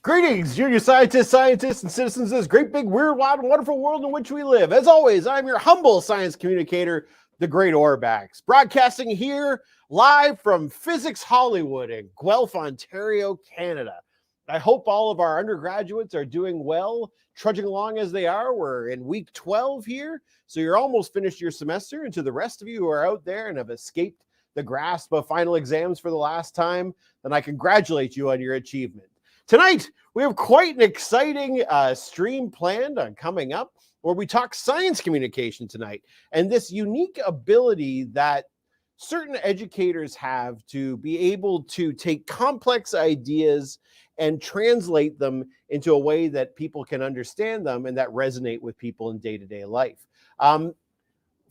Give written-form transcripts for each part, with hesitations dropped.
Greetings, junior scientists, and citizens of this great, big, weird, wild, and wonderful world in which we live. As always, I'm your humble science communicator, the Great Orbax, broadcasting here live from Physics Hollywood in Guelph, Ontario, Canada. I hope all of our undergraduates are doing well, trudging along as they are. We're in week 12 here, so you're almost finished your semester. And to the rest of you who are out there and have escaped the grasp of final exams for the last time, then I congratulate you on your achievement. Tonight, we have quite an exciting stream planned on coming up where we talk science communication tonight and this unique ability that certain educators have to be able to take complex ideas and translate them into a way that people can understand them and that resonate with people in day-to-day life.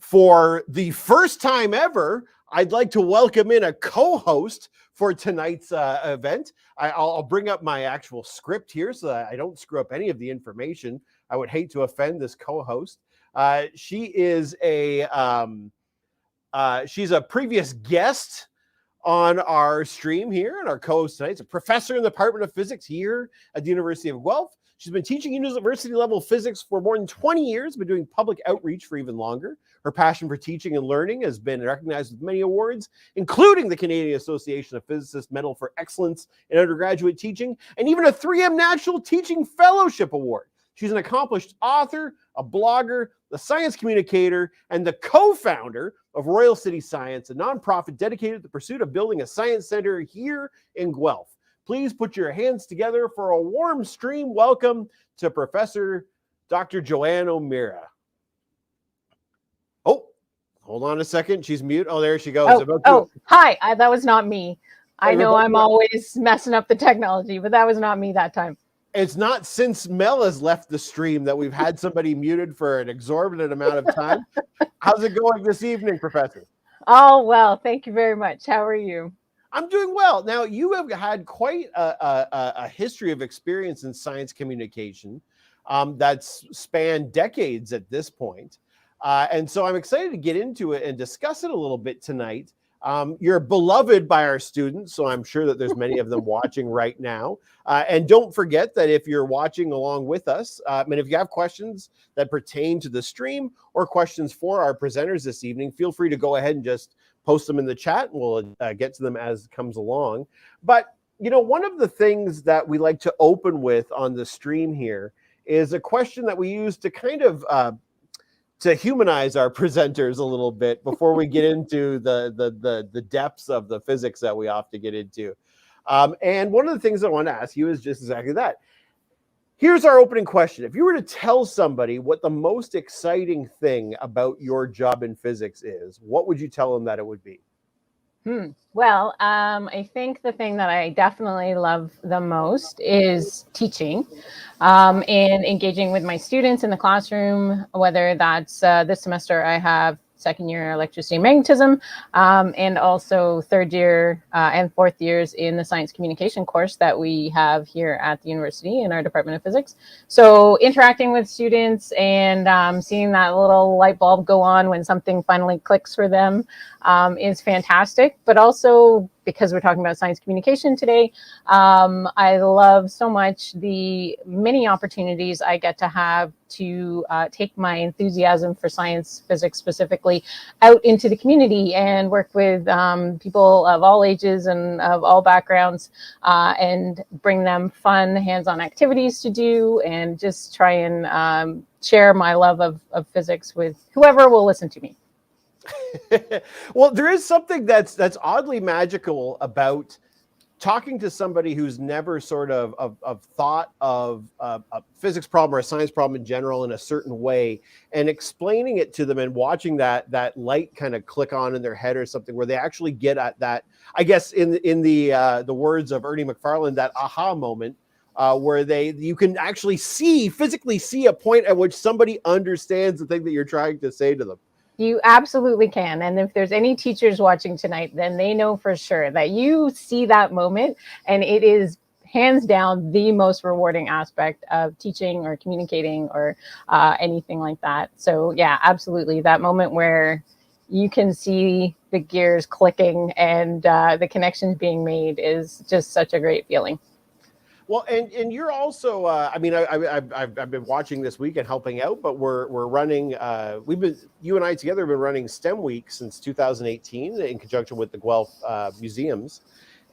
For the first time ever, I'd like to welcome in a co-host for tonight's event. I'll bring up my actual script here so that I don't screw up any of the information. I would hate to offend this co-host. She's a previous guest on our stream here, and our co-host tonight is a professor in the Department of Physics here at the University of Guelph. She's been teaching university-level physics for more than 20 years, been doing public outreach for even longer. Her passion for teaching and learning has been recognized with many awards, including the Canadian Association of Physicists Medal for Excellence in Undergraduate Teaching, and even a 3M National Teaching Fellowship Award. She's an accomplished author, a blogger, a science communicator, and the co-founder of Royal City Science, a nonprofit dedicated to the pursuit of building a science center here in Guelph. Please put your hands together for a warm stream welcome to Professor Dr. Joanne O'Meara. Oh, hold on a second. She's mute. Oh, there she goes. Hi. That was not me. I know I'm always messing up the technology, but that was not me that time. It's not since Mel has left the stream that we've had somebody muted for an exorbitant amount of time. How's it going this evening, Professor? Oh, well, thank you very much. How are you? I'm doing well. Now, you have had quite a history of experience in science communication that's spanned decades at this point. And so I'm excited to get into it and discuss it a little bit tonight. You're beloved by our students, so I'm sure that there's many of them watching right now. And don't forget that if you're watching along with us, and if you have questions that pertain to the stream or questions for our presenters this evening, feel free to go ahead and just post them in the chat, and we'll get to them as it comes along. But, you know, one of the things that we like to open with on the stream here is a question that we use to kind of to humanize our presenters a little bit before we get into the depths of the physics that we often get into. And one of the things I want to ask you is just exactly that. Here's our opening question. If you were to tell somebody what the most exciting thing about your job in physics is, what would you tell them that it would be? Well, I think the thing that I definitely love the most is teaching and engaging with my students in the classroom, whether that's this semester I have second year electricity and magnetism, and also third year and fourth years in the science communication course that we have here at the university in our Department of Physics. So interacting with students and seeing that little light bulb go on when something finally clicks for them is fantastic. But also, because we're talking about science communication today, I love so much the many opportunities I get to have to take my enthusiasm for science, physics specifically, out into the community and work with people of all ages and of all backgrounds and bring them fun hands-on activities to do and just try and share my love of physics with whoever will listen to me. Well, there is something that's oddly magical about talking to somebody who's never sort of thought of a physics problem or a science problem in general in a certain way, and explaining it to them and watching that light kind of click on in their head or something, where they actually get at that, I guess in the words of Ernie McFarlane, that aha moment. Where you can actually physically see a point at which somebody understands the thing that you're trying to say to them. You absolutely can. And if there's any teachers watching tonight, then they know for sure that you see that moment, and it is hands down the most rewarding aspect of teaching or communicating or anything like that. So yeah, absolutely. That moment where you can see the gears clicking and the connections being made is just such a great feeling. Well, and you're also, I mean, I've been watching this week and helping out, but we're running, you and I together have been running STEM Week since 2018 in conjunction with the Guelph Museums.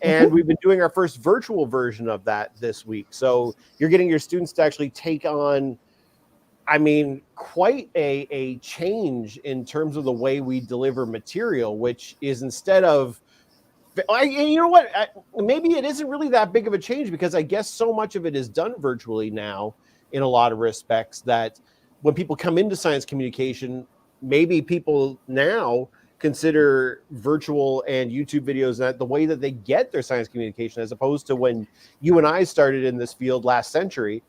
And we've been doing our first virtual version of that this week. So you're getting your students to actually take on, I mean, quite a change in terms of the way we deliver material, which is instead of, you know what, maybe it isn't really that big of a change, because I guess so much of it is done virtually now in a lot of respects that when people come into science communication, maybe people now consider virtual and YouTube videos that the way that they get their science communication, as opposed to when you and I started in this field last century,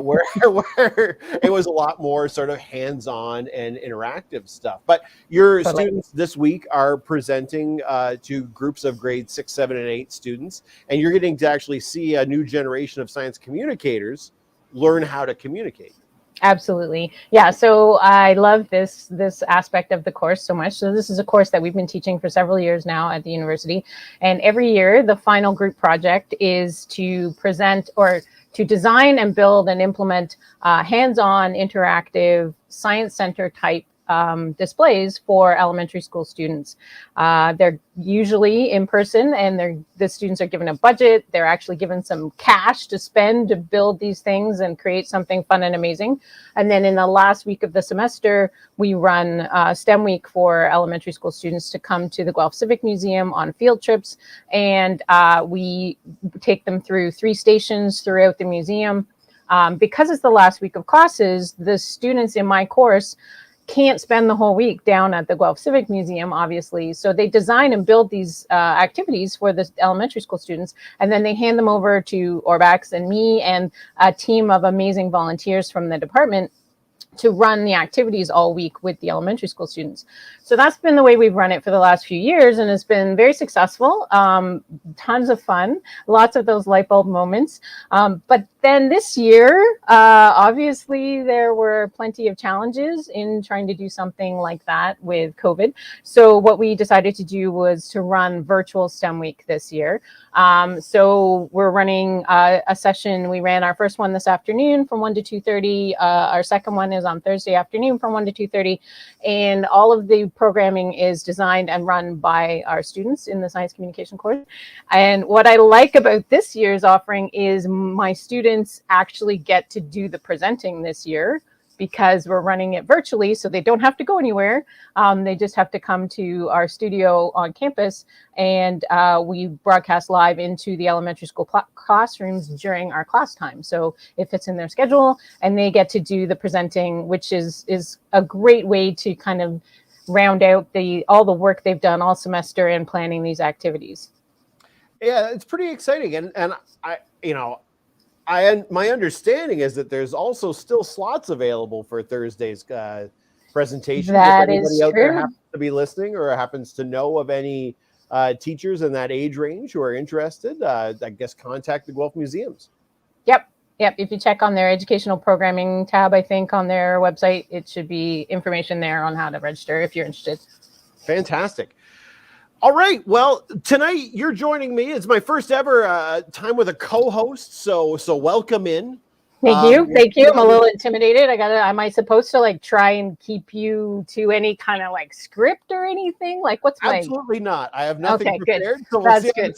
where it was a lot more sort of hands-on and interactive stuff. But your students this week are presenting to groups of grades 6, 7, and 8 students, and you're getting to actually see a new generation of science communicators learn how to communicate. Absolutely. Yeah. So I love this aspect of the course so much. So this is a course that we've been teaching for several years now at the university. And every year, the final group project is to present or to design and build and implement hands-on interactive science center type displays for elementary school students. They're usually in person, and the students are given a budget. They're actually given some cash to spend to build these things and create something fun and amazing. And then in the last week of the semester, we run STEM Week for elementary school students to come to the Guelph Civic Museum on field trips. And we take them through 3 stations throughout the museum. Because it's the last week of classes, the students in my course can't spend the whole week down at the Guelph Civic Museum, obviously. So they design and build these activities for the elementary school students, and then they hand them over to Orbax and me and a team of amazing volunteers from the department to run the activities all week with the elementary school students. So that's been the way we've run it for the last few years, and it's been very successful. Tons of fun, lots of those light bulb moments. But then this year, obviously, there were plenty of challenges in trying to do something like that with COVID. So what we decided to do was to run virtual STEM Week this year. So we're running a session. We ran our first one this afternoon from 1 to 2:30. Our second one is on Thursday afternoon from 1 to 2:30. And all of the programming is designed and run by our students in the science communication course. And what I like about this year's offering is my students actually get to do the presenting this year, because we're running it virtually, so they don't have to go anywhere. They just have to come to our studio on campus, and we broadcast live into the elementary school classrooms during our class time. So it fits in their schedule, and they get to do the presenting, which is a great way to kind of round out all the work they've done all semester in planning these activities. Yeah, it's pretty exciting, and my understanding is that there's also still slots available for Thursday's presentation. That if is anybody out there true. happens to be listening or happens to know of any teachers in that age range who are interested, I guess contact the Guelph Museums. Yep. If you check on their educational programming tab, I think on their website, it should be information there on how to register if you're interested. Fantastic. All right. Well, tonight you're joining me. It's my first ever time with a co-host, so welcome in. Thank you. I'm a little intimidated. Am I supposed to like try and keep you to any kind of like script or anything? Like what's my... Absolutely not. I have nothing prepared. Good. So we'll That's see good.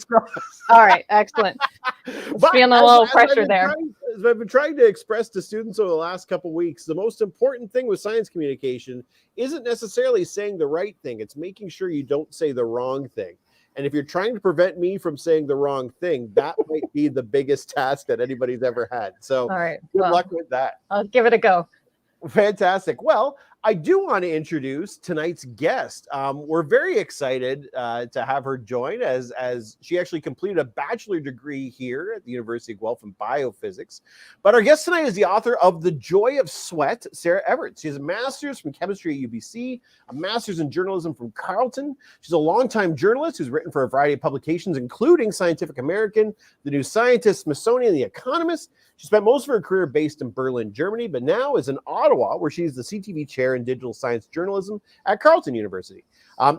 All right. Excellent. Feeling a little pressure there. As I've been trying to express to students over the last couple of weeks, the most important thing with science communication isn't necessarily saying the right thing. It's making sure you don't say the wrong thing. And if you're trying to prevent me from saying the wrong thing, that might be the biggest task that anybody's ever had. So all right. Good luck with that. I'll give it a go. Fantastic. Well, I do want to introduce tonight's guest. We're very excited to have her join as she actually completed a bachelor degree here at the University of Guelph in biophysics. But our guest tonight is the author of The Joy of Sweat, Sarah Everts. She has a master's from chemistry at UBC, a master's in journalism from Carleton. She's a longtime journalist who's written for a variety of publications, including Scientific American, The New Scientist, Smithsonian, The Economist. She spent most of her career based in Berlin, Germany, but now is in Ottawa, where she's the CTV Chair Chair in Digital Science Journalism at Carleton University.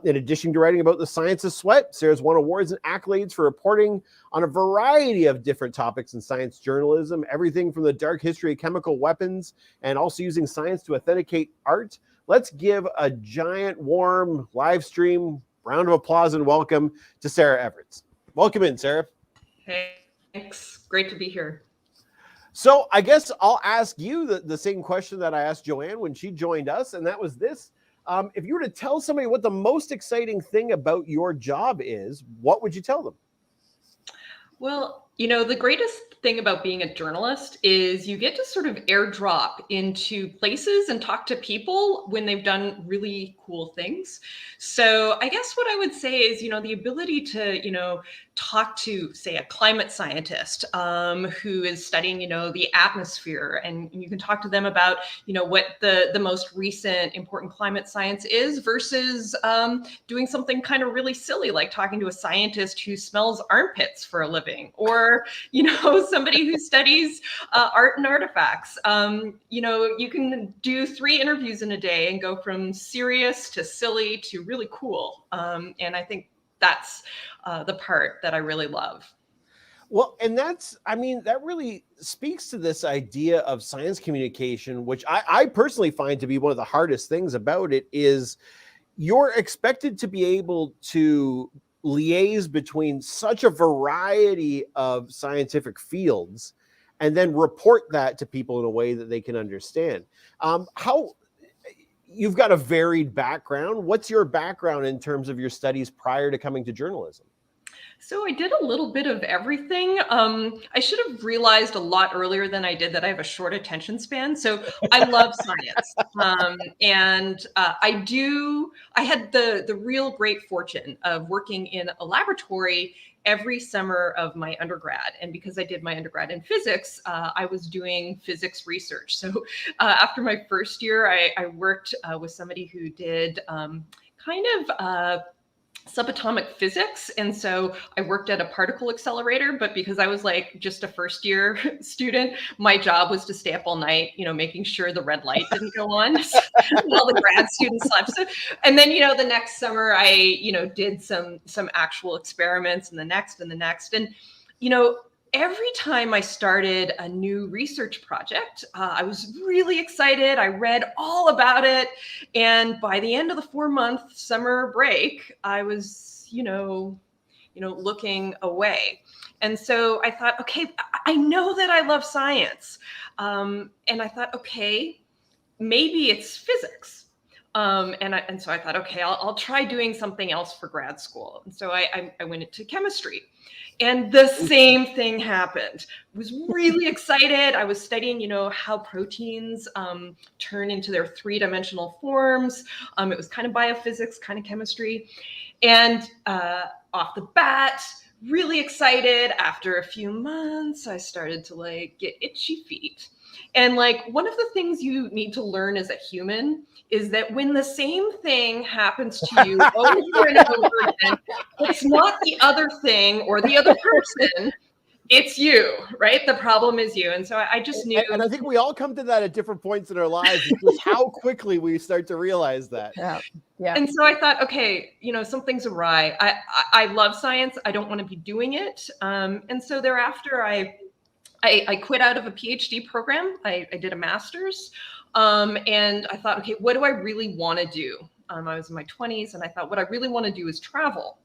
In addition to writing about the science of sweat, Sarah's won awards and accolades for reporting on a variety of different topics in science journalism, everything from the dark history of chemical weapons and also using science to authenticate art. Let's give a giant, warm live stream round of applause and welcome to Sarah Everts. Welcome in, Sarah. Hey, thanks. Great to be here. So I guess I'll ask you the same question that I asked Joanne when she joined us, and that was this. If you were to tell somebody what the most exciting thing about your job is, what would you tell them? Well, you know, the greatest thing about being a journalist is you get to sort of airdrop into places and talk to people when they've done really cool things. So I guess what I would say is, you know, the ability to, talk to, say, a climate scientist who is studying, the atmosphere, and you can talk to them about, what the most recent important climate science is versus doing something kind of really silly, like talking to a scientist who smells armpits for a living, or, somebody who studies art and artifacts. You can do 3 interviews in a day and go from serious to silly to really cool. And I think that's the part that I really love. Well, and that really speaks to this idea of science communication, which I personally find to be one of the hardest things about it. Is you're expected to be able to liaise between such a variety of scientific fields and then report that to people in a way that they can understand. You've got a varied background. What's your background in terms of your studies prior to coming to journalism? So I did a little bit of everything. I should have realized a lot earlier than I did that I have a short attention span. So I love science. I had the real great fortune of working in a laboratory every summer of my undergrad. And because I did my undergrad in physics, I was doing physics research. So after my first year, I worked with somebody who did subatomic physics. And so I worked at a particle accelerator, but because I was like just a first year student, my job was to stay up all night, making sure the red light didn't go on while the grad students slept. So, and then, the next summer I, did some actual experiments, and the next. And, every time I started a new research project, I was really excited. I read all about it. And by the end of the 4-month summer break, I was, looking away. And so I thought, okay, I know that I love science. And I thought, okay, maybe it's physics. And so I thought, okay, I'll try doing something else for grad school. And so I went into chemistry. And the same thing happened. I was really excited. I was studying, how proteins turn into their 3-dimensional forms. It was kind of biophysics, kind of chemistry. And off the bat, really excited. After a few months, I started to get itchy feet. And one of the things you need to learn as a human is that when the same thing happens to you over and over again, it's not the other thing or the other person, it's you, right? The problem is you. And so I just knew. And I think we all come to that at different points in our lives, just how quickly we start to realize that. Yeah. And so I thought, okay, something's awry. I love science. I don't want to be doing it. And so thereafter, I quit out of a PhD program. I did a master's. And I thought, okay, what do I really want to do? I was in my 20s, and I thought what I really want to do is travel.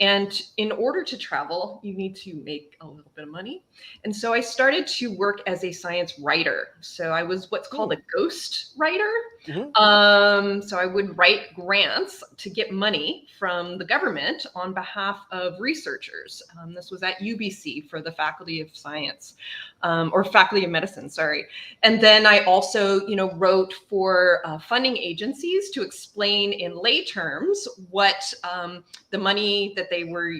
And in order to travel, you need to make a little bit of money. And so I started to work as a science writer. So I was what's called a ghost writer. Mm-hmm. So I would write grants to get money from the government on behalf of researchers. This was at UBC for the Faculty of Science, or Faculty of Medicine, sorry. And then I also, wrote for funding agencies to explain in lay terms what the money that they were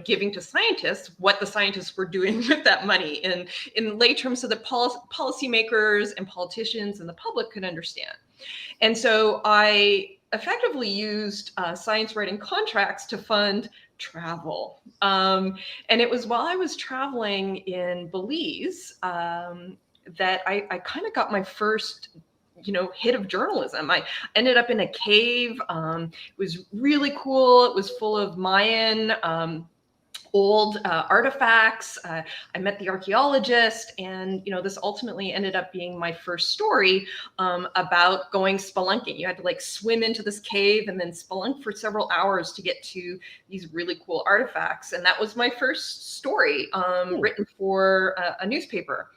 giving to scientists, what the scientists were doing with that money in lay terms so that policymakers and politicians and the public could understand. And so I effectively used science writing contracts to fund travel. And it was while I was traveling in Belize that I kind of got my first hit of journalism. I ended up in a cave. It was really cool. It was full of Mayan old artifacts. I met the archaeologist, and this ultimately ended up being my first story about going spelunking. You had to like swim into this cave and then spelunk for several hours to get to these really cool artifacts. And that was my first story written for a newspaper.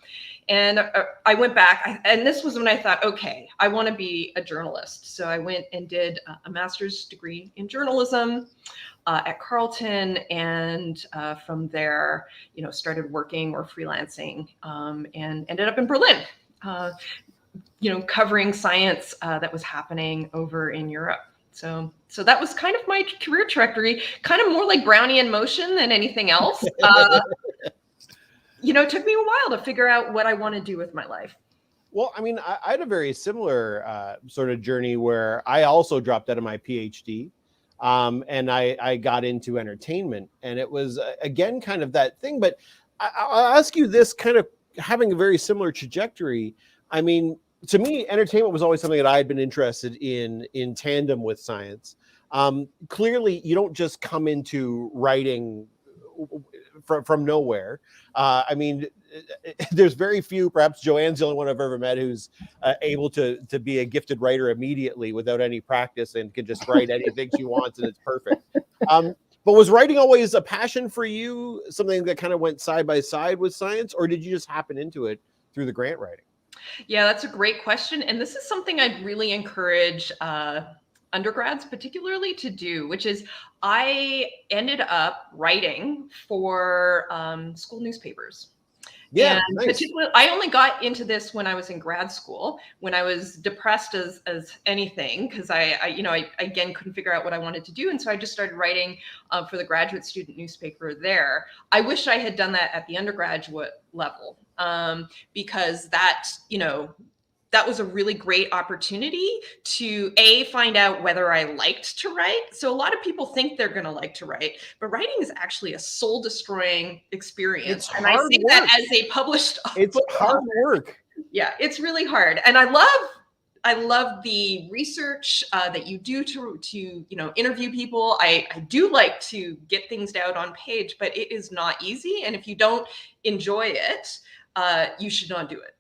And I went back, and this was when I thought, okay, I want to be a journalist. So I went and did a master's degree in journalism at Carleton, and from there, started working or freelancing, and ended up in Berlin, covering science that was happening over in Europe. So that was kind of my career trajectory, kind of more like Brownian motion than anything else. It took me a while to figure out what I want to do with my life. Well, I mean, I had a very similar sort of journey where I also dropped out of my PhD, and I got into entertainment, and it was again kind of that thing. But I'll ask you this, kind of having a very similar trajectory. I mean, to me, entertainment was always something that I had been interested in tandem with science. Clearly, you don't just come into writing from nowhere. I mean, there's very few, perhaps Joanne's the only one I've ever met who's able to be a gifted writer immediately without any practice and can just write anything she wants and it's perfect. But was writing always a passion for you, something that kind of went side by side with science, or did you just happen into it through the grant writing? Yeah, that's a great question. And this is something I'd really encourage undergrads particularly to do, which is I ended up writing for school newspapers. Yeah, and nice. Particularly, I only got into this when I was in grad school, when I was depressed as anything, because I again couldn't figure out what I wanted to do, and so I just started writing for the graduate student newspaper there. I wish I had done that at the undergraduate level, because that was a really great opportunity to find out whether I liked to write. So a lot of people think they're going to like to write, but writing is actually a soul destroying experience. It's and I hard say work. that as a published It's hard work. Yeah, it's really hard. And I love the research that you do to interview people. I do like to get things down on page, but it is not easy. And if you don't enjoy it, you should not do it.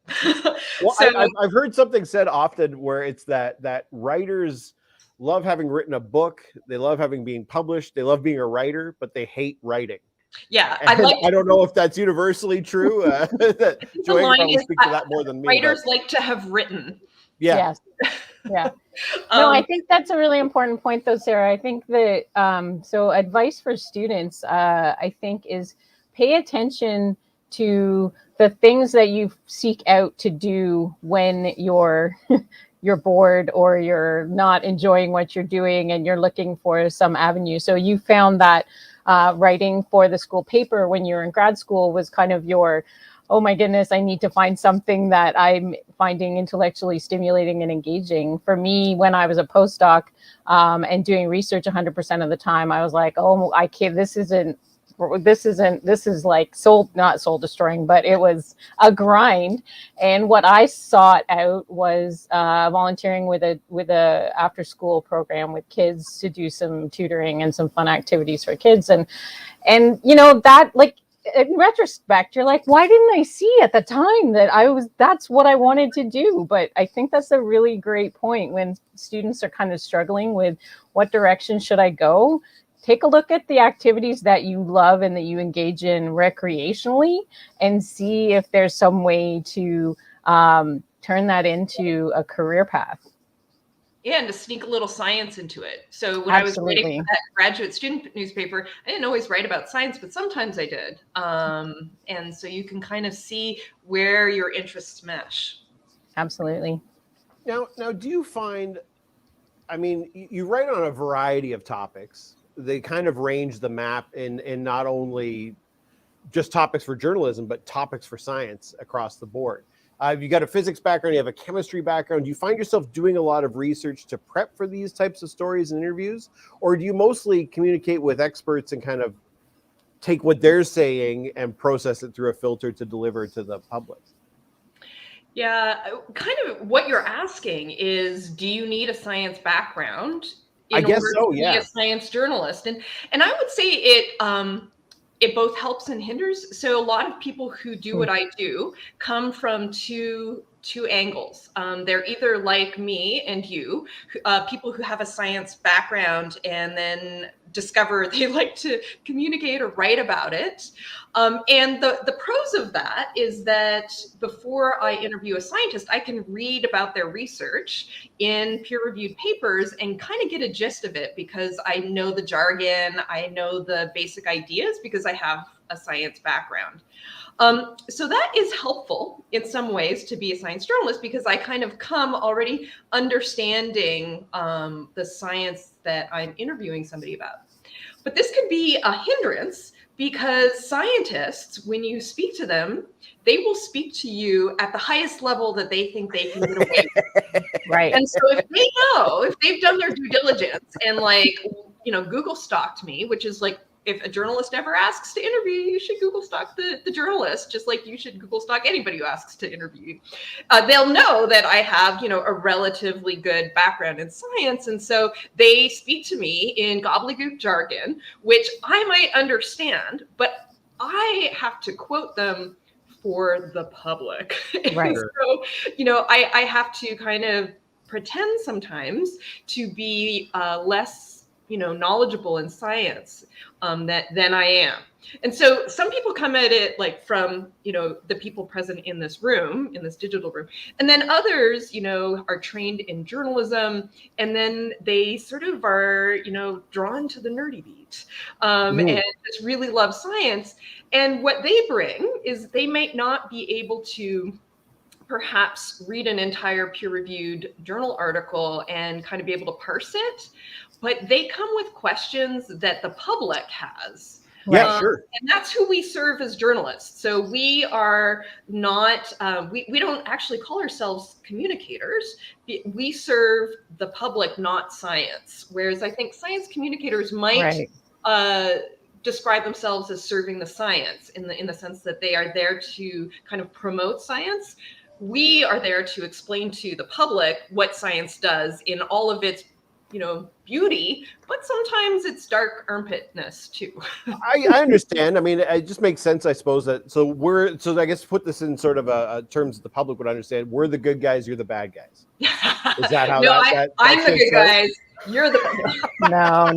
Well, so, I've heard something said often where it's that writers love having written a book, they love having been published, they love being a writer, but they hate writing. Yeah, I don't know if that's universally true. That Joanne probably speak to that more than me. Writers like to have written. Yeah. Yes. Yeah. No, I think that's a really important point, though, Sarah. I think that so advice for students, I think, is pay attention to the things that you seek out to do when you're bored or you're not enjoying what you're doing and you're looking for some avenue. So you found that writing for the school paper when you're in grad school was kind of your, oh my goodness, I need to find something that I'm finding intellectually stimulating and engaging. For me, when I was a postdoc and doing research 100% of the time, I was like, oh, I can't, this is like not soul destroying, but it was a grind. And what I sought out was volunteering with a after school program with kids to do some tutoring and some fun activities for kids. And that, like, in retrospect, you're like, why didn't I see at the time that's what I wanted to do? But I think that's a really great point when students are kind of struggling with what direction should I go. Take a look at the activities that you love and that you engage in recreationally and see if there's some way to turn that into a career path. Yeah, and to sneak a little science into it. So when Absolutely. I was writing for that graduate student newspaper, I didn't always write about science, but sometimes I did. And so you can kind of see where your interests mesh. Absolutely. Now, do you find, I mean, you write on a variety of topics. They kind of range the map in not only just topics for journalism, but topics for science across the board. You got a physics background, you have a chemistry background. Do you find yourself doing a lot of research to prep for these types of stories and interviews? Or do you mostly communicate with experts and kind of take what they're saying and process it through a filter to deliver to the public? Yeah, kind of what you're asking is, do you need a science background I in guess order so, to be yeah. a science journalist? And I would say it both helps and hinders. So a lot of people who do what I do come from two angles. They're either like me and you, people who have a science background and then discover they like to communicate or write about it. And the pros of that is that before I interview a scientist, I can read about their research in peer-reviewed papers and kind of get a gist of it because I know the jargon, I know the basic ideas because I have a science background. So that is helpful in some ways to be a science journalist because I kind of come already understanding the science that I'm interviewing somebody about. But this could be a hindrance because scientists, when you speak to them, they will speak to you at the highest level that they think they can get away with. Right. And so if they know, if they've done their due diligence and Google stalked me, which is like, if a journalist ever asks to interview you, you should Google stalk the journalist, just like you should Google stalk anybody who asks to interview you. They'll know that I have, a relatively good background in science. And so they speak to me in gobbledygook jargon, which I might understand, but I have to quote them for the public. Right. So, I have to kind of pretend sometimes to be less knowledgeable in science than I am. And so some people come at it like from, the people present in this room, in this digital room. And then others, are trained in journalism. And then they sort of are, drawn to the nerdy beat and just really love science. And what they bring is they might not be able to perhaps read an entire peer-reviewed journal article and kind of be able to parse it, but they come with questions that the public has. Yeah, sure. And that's who we serve as journalists. So we are not, we don't actually call ourselves communicators. We serve the public, not science. Whereas I think science communicators might describe themselves as serving the science in the sense that they are there to kind of promote science. We are there to explain to the public what science does in all of its, beauty, but sometimes it's dark armpitness too. I understand. I mean, it just makes sense, I suppose, that so I guess put this in sort of a terms that the public would understand. We're the good guys, you're the bad guys. Is that how no, I'm the good guys. You're the No.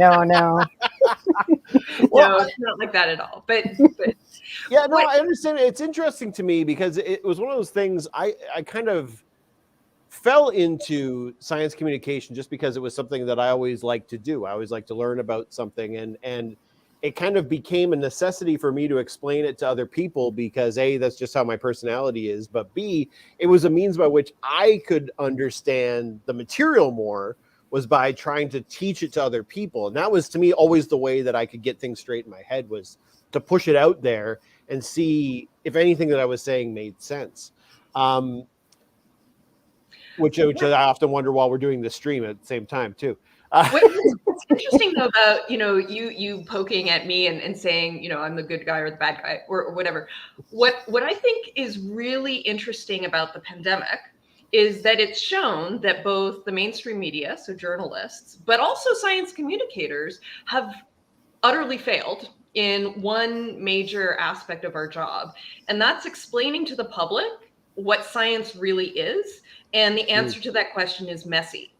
Well, no, it's not like that at all. But yeah, no, I understand. It's interesting to me because it was one of those things I kind of fell into science communication just because it was something that I always liked to do. I always liked to learn about something, and it kind of became a necessity for me to explain it to other people because A, that's just how my personality is, but B, it was a means by which I could understand the material more was by trying to teach it to other people. And that was, to me, always the way that I could get things straight in my head, was to push it out there and see if anything that I was saying made sense. Which I often wonder while we're doing the stream at the same time too. What's interesting though about you poking at me and saying I'm the good guy or the bad guy or whatever. What I think is really interesting about the pandemic is that it's shown that both the mainstream media, so journalists, but also science communicators have utterly failed in one major aspect of our job, and that's explaining to the public what science really is. And the answer to that question is messy.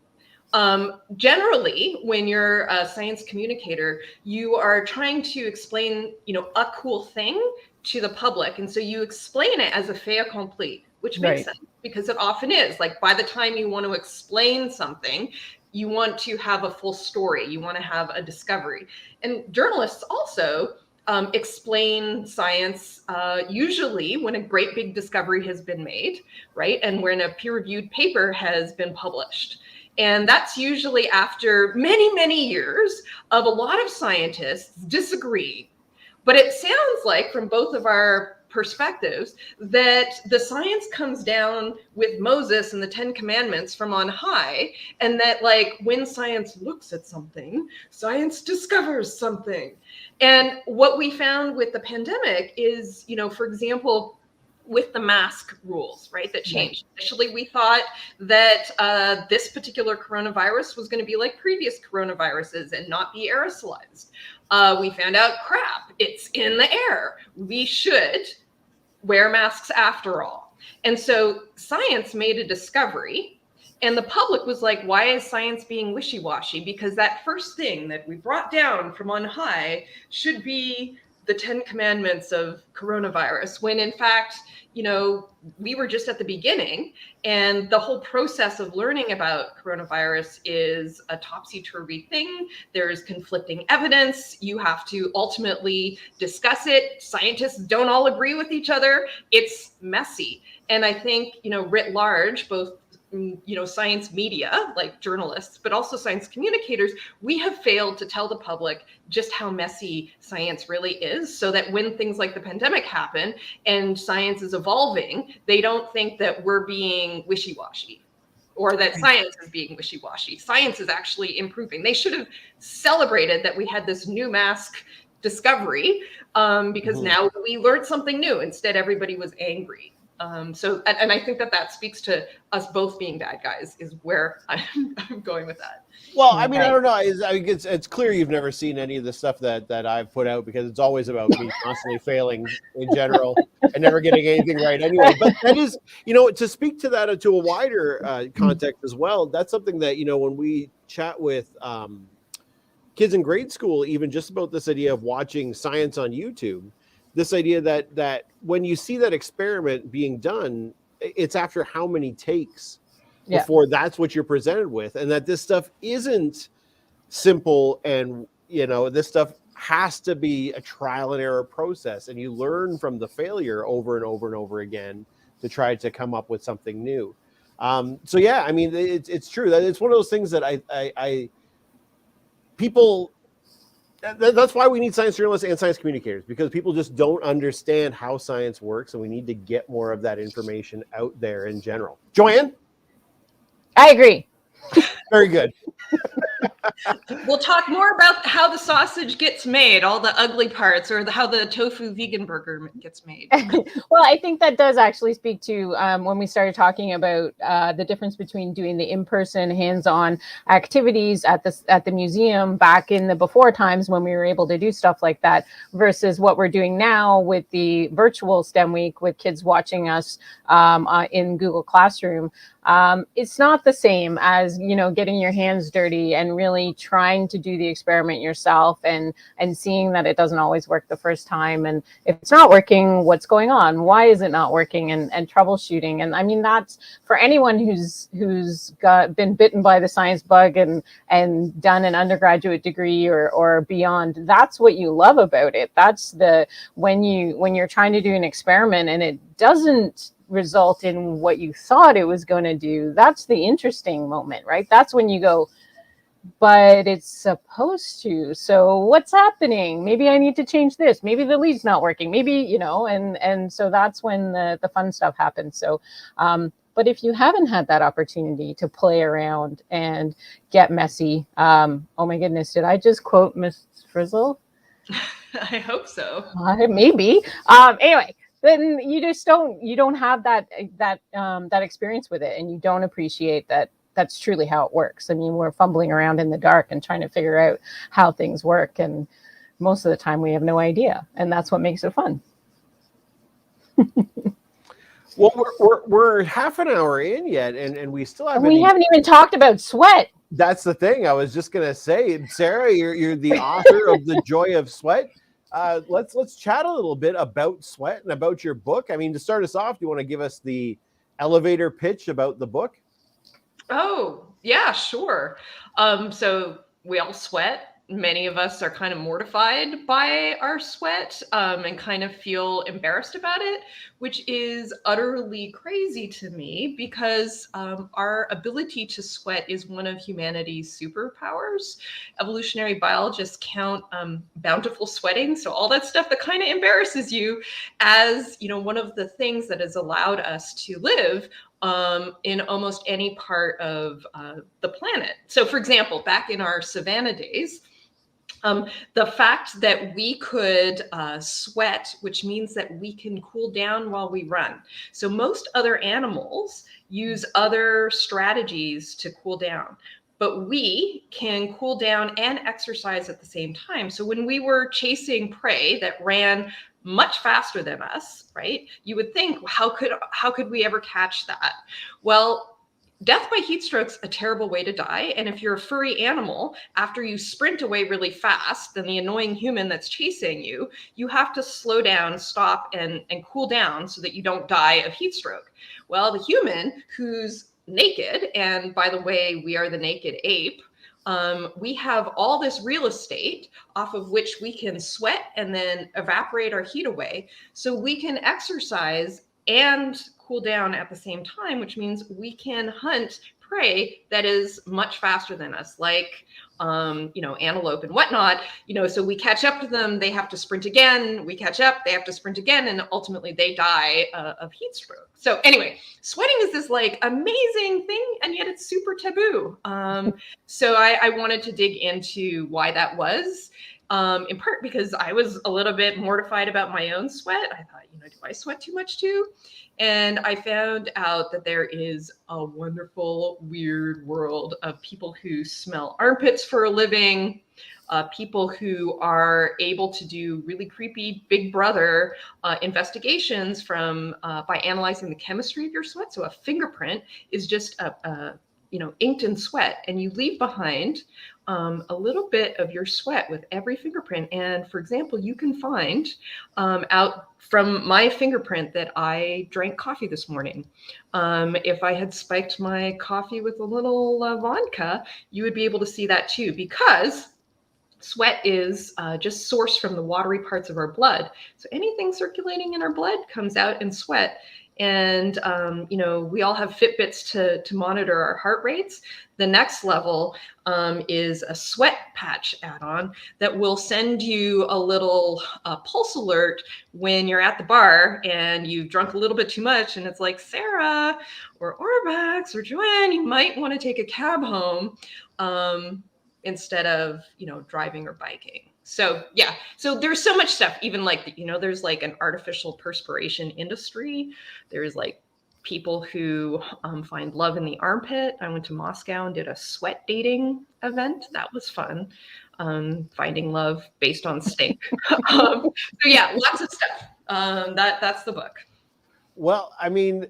Generally, when you're a science communicator, you are trying to explain, a cool thing to the public. And so you explain it as a fait accompli, which makes sense because it often is. Like by the time you want to explain something, you want to have a full story. You want to have a discovery. And journalists also explain science usually when a great big discovery has been made, right? And when a peer-reviewed paper has been published. And that's usually after many, many years of a lot of scientists disagreeing. But it sounds like from both of our perspectives that the science comes down with Moses and the 10 Commandments from on high, and that like when science looks at something, science discovers something. And what we found with the pandemic is, for example, with the mask rules, right, that changed. Initially, we thought that this particular coronavirus was going to be like previous coronaviruses and not be aerosolized. We found out, crap, it's in the air. We should wear masks after all. And so science made a discovery, and the public was like, why is science being wishy-washy? Because that first thing that we brought down from on high should be the 10 commandments of coronavirus, when in fact, you know, we were just at the beginning, and the whole process of learning about coronavirus is a topsy-turvy thing. There's conflicting evidence. You have to ultimately discuss it. Scientists don't all agree with each other. It's messy. And I think, you know, writ large, both, you know, science media, like journalists, but also science communicators, we have failed to tell the public just how messy science really is, so that when things like the pandemic happen and science is evolving, they don't think that we're being wishy-washy or that science is being wishy-washy. Science is actually improving. They should have celebrated that we had this new mask discovery, because now we learned something new. Instead, everybody was angry. So, and I think that speaks to us both being bad guys, is where I'm going with that. Well, I mean, I don't know. It's clear you've never seen any of the stuff that I've put out, because it's always about me constantly failing in general and never getting anything right anyway. But that is, you know, to speak to that to a wider context as well, that's something that, you know, when we chat with kids in grade school, even just about this idea of watching science on YouTube, this idea that when you see that experiment being done, it's after how many takes before that's what you're presented with, and that this stuff isn't simple, and, you know, this stuff has to be a trial and error process, and you learn from the failure over and over and over again to try to come up with something new. So yeah, I mean, it's true that it's one of those things that I people. That's why we need science journalists and science communicators, because people just don't understand how science works, and we need to get more of that information out there in general. Joanne? I agree. Very good. We'll talk more about how the sausage gets made, all the ugly parts, or how the tofu vegan burger gets made. Well, I think that does actually speak to when we started talking about the difference between doing the in-person, hands-on activities at the museum back in the before times when we were able to do stuff like that, versus what we're doing now with the virtual STEM week with kids watching us in Google Classroom. It's not the same as, you know, getting your hands dirty and really trying to do the experiment yourself, and seeing that it doesn't always work the first time. And if it's not working, what's going on? Why is it not working? And troubleshooting. And I mean, that's for anyone who's been bitten by the science bug and done an undergraduate degree or beyond. That's what you love about it. That's when you're trying to do an experiment and it doesn't result in what you thought it was going to do. That's the interesting moment, right? That's when you go, but it's supposed to. So what's happening? Maybe I need to change this. Maybe the lead's not working. Maybe, you know, and so that's when the fun stuff happens. So, but if you haven't had that opportunity to play around and get messy, oh my goodness, did I just quote Miss Frizzle? I hope so. Maybe. Anyway, then you don't have that experience with it, and you don't appreciate that that's truly how it works. I mean, we're fumbling around in the dark and trying to figure out how things work, and most of the time we have no idea, and that's what makes it fun. Well, we're half an hour in yet, and we still haven't. We haven't even talked about sweat. That's the thing. I was just gonna say, Sarah, you're the author of The Joy of Sweat. Let's chat a little bit about sweat and about your book. I mean, to start us off, do you want to give us the elevator pitch about the book? Oh, yeah, sure. So we all sweat. Many of us are kind of mortified by our sweat and kind of feel embarrassed about it, which is utterly crazy to me, because our ability to sweat is one of humanity's superpowers. Evolutionary biologists count bountiful sweating, so all that stuff that kind of embarrasses you, as, you know, one of the things that has allowed us to live in almost any part of the planet. So, for example, back in our savanna days, The fact that we could sweat, which means that we can cool down while we run. So most other animals use other strategies to cool down, but we can cool down and exercise at the same time. So when we were chasing prey that ran much faster than us, right? You would think, how could we ever catch that? Well, death by heat stroke's a terrible way to die. And if you're a furry animal, after you sprint away really fast, then the annoying human that's chasing you, you have to slow down, stop, and cool down so that you don't die of heat stroke. Well, the human who's naked, and by the way, we are the naked ape, we have all this real estate off of which we can sweat and then evaporate our heat away. So we can exercise and cool down at the same time, which means we can hunt prey that is much faster than us, like antelope and whatnot. So we catch up to them, they have to sprint again, we catch up, they have to sprint again, and ultimately they die of heat stroke. So anyway, sweating is this like amazing thing, and yet it's super taboo. So I wanted to dig into why that was. In part because I was a little bit mortified about my own sweat. I thought, do I sweat too much too? And I found out that there is a wonderful, weird world of people who smell armpits for a living, people who are able to do really creepy Big Brother investigations by analyzing the chemistry of your sweat. So a fingerprint is just inked in sweat, and you leave behind a little bit of your sweat with every fingerprint. And for example, you can find out from my fingerprint that I drank coffee this morning. If I had spiked my coffee with a little vodka, you would be able to see that too, because sweat is just sourced from the watery parts of our blood. So anything circulating in our blood comes out in sweat. And, we all have Fitbits to monitor our heart rates. The next level is a sweat patch add-on that will send you a little pulse alert when you're at the bar and you've drunk a little bit too much. And it's like, Sarah or Orbex or Joanne, you might want to take a cab home instead of, driving or biking. So yeah, so there's so much stuff, even like, there's like an artificial perspiration industry. There's like people who find love in the armpit. I went to Moscow and did a sweat dating event. That was fun. Finding love based on stink. So yeah, lots of stuff. That's the book. Well, I mean,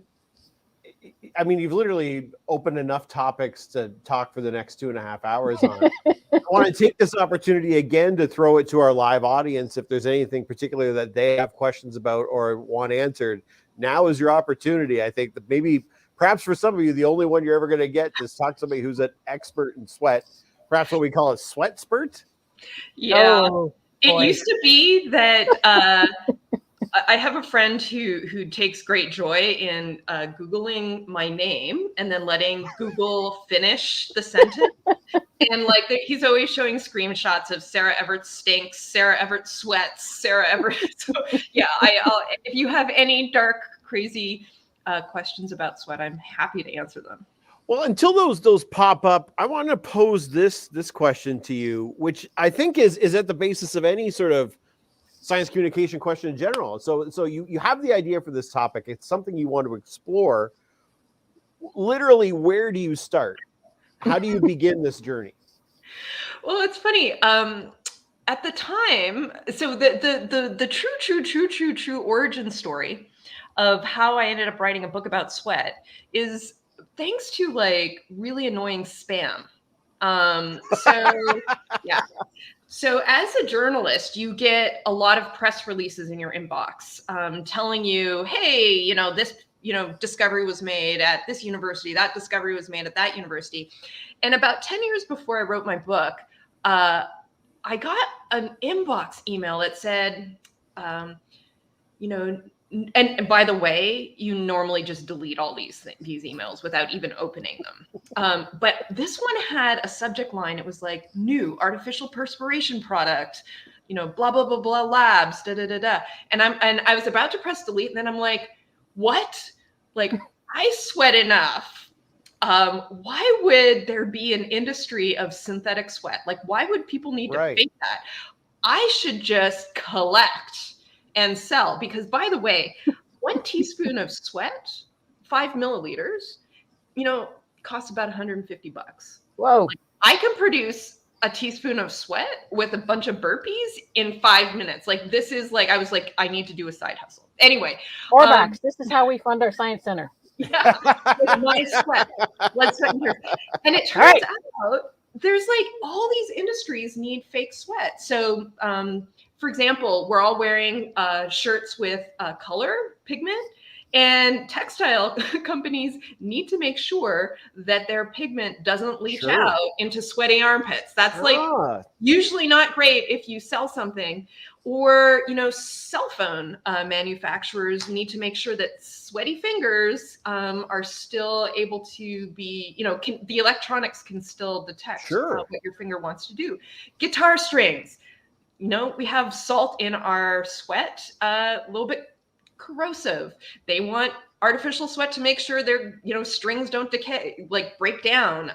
you've literally opened enough topics to talk for the next 2.5 hours on. I want to take this opportunity again to throw it to our live audience. If there's anything particular that they have questions about or want answered, now is your opportunity. I think that perhaps for some of you, the only one you're ever going to get is talk to somebody who's an expert in sweat, perhaps what we call a sweat spurt. Yeah, it used to be that I have a friend who takes great joy in Googling my name and then letting Google finish the sentence. And like he's always showing screenshots of Sarah Everts stinks, Sarah Everts sweats, Sarah Everts. So yeah, if you have any dark, crazy questions about sweat, I'm happy to answer them. Well, until those pop up, I want to pose this question to you, which I think is at the basis of any sort of science communication question in general. So you have the idea for this topic. It's something you want to explore. Literally, where do you start? How do you begin this journey? Well, it's funny. At the time, so the true origin story of how I ended up writing a book about sweat is thanks to like really annoying spam. Yeah. So as a journalist, you get a lot of press releases in your inbox telling you, hey, this, discovery was made at this university, that discovery was made at that university. And about 10 years before I wrote my book, I got an inbox email that said, and by the way, you normally just delete all these emails without even opening them. But this one had a subject line. It was like, new artificial perspiration product, blah, blah, blah, blah, labs, da, da, da, da. And I was about to press delete. And then I'm like, what? Like, I sweat enough why would there be an industry of synthetic sweat? Like, why would people need to fake that? I should just collect and sell, because, by the way, 1 teaspoon of sweat, 5 milliliters, costs about $150. Whoa. Like, I can produce a teaspoon of sweat with a bunch of burpees in 5 minutes. Like, this is like, I was like, I need to do a side hustle. Anyway. Orbacks, this is how we fund our science center. Yeah. My sweat. Blood, sweat, and tears. And it turns out there's like all these industries need fake sweat. So, for example, we're all wearing shirts with color pigment. And textile companies need to make sure that their pigment doesn't leach out into sweaty armpits. That's like usually not great if you sell something. Or, cell phone manufacturers need to make sure that sweaty fingers are still able to be, the electronics can still detect what your finger wants to do. Guitar strings, we have salt in our sweat, a little bit corrosive. They want artificial sweat to make sure their strings don't decay, like break down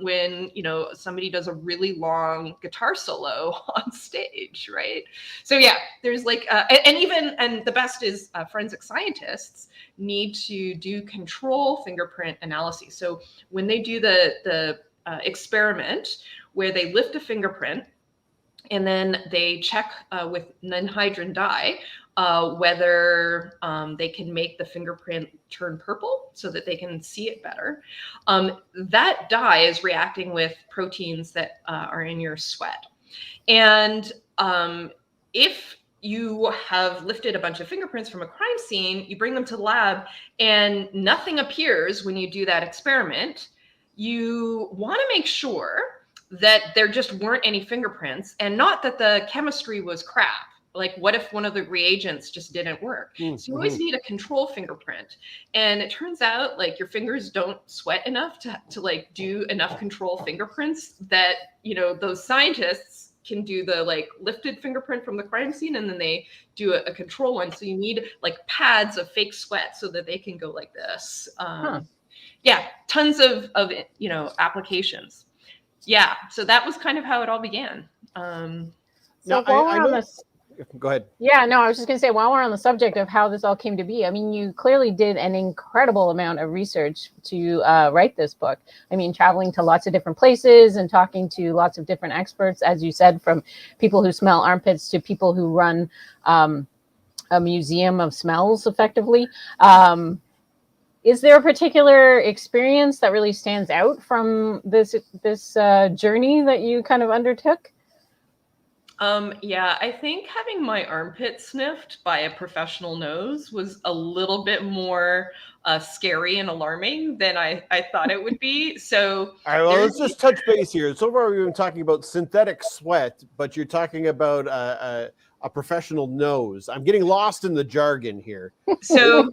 when somebody does a really long guitar solo on stage, right? So yeah, there's like and the best is forensic scientists need to do control fingerprint analysis. So when they do the experiment where they lift a fingerprint and then they check with anhydrous dye whether they can make the fingerprint turn purple so that they can see it better. That dye is reacting with proteins that are in your sweat. And if you have lifted a bunch of fingerprints from a crime scene, you bring them to the lab and nothing appears when you do that experiment, you want to make sure that there just weren't any fingerprints, and not that the chemistry was crap. Like, what if one of the reagents just didn't work? So you always need a control fingerprint. And it turns out like your fingers don't sweat enough to like do enough control fingerprints that, those scientists can do the like lifted fingerprint from the crime scene, and then they do a control one. So you need like pads of fake sweat so that they can go like this. Yeah, tons of applications. Yeah, so that was kind of how it all began. So while we're on this, go ahead. Yeah, no, I was just going to say, while we're on the subject of how this all came to be, I mean, you clearly did an incredible amount of research to write this book. I mean, traveling to lots of different places and talking to lots of different experts, as you said, from people who smell armpits to people who run a museum of smells, effectively. Is there a particular experience that really stands out from this journey that you kind of undertook? Yeah, I think having my armpit sniffed by a professional nose was a little bit more scary and alarming than I thought it would be. So, all right, well, let's just touch base here. So far, we've been talking about synthetic sweat, but you're talking about a professional nose. I'm getting lost in the jargon here. So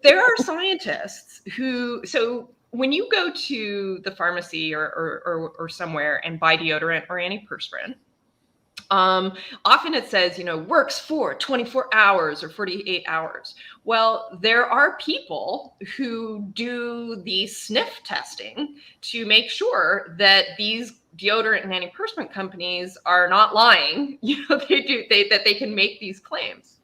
there are scientists who, when you go to the pharmacy or somewhere and buy deodorant or antiperspirant, often it says, works for 24 hours or 48 hours. Well, there are people who do the sniff testing to make sure that these deodorant and antiperspirant companies are not lying. That they can make these claims.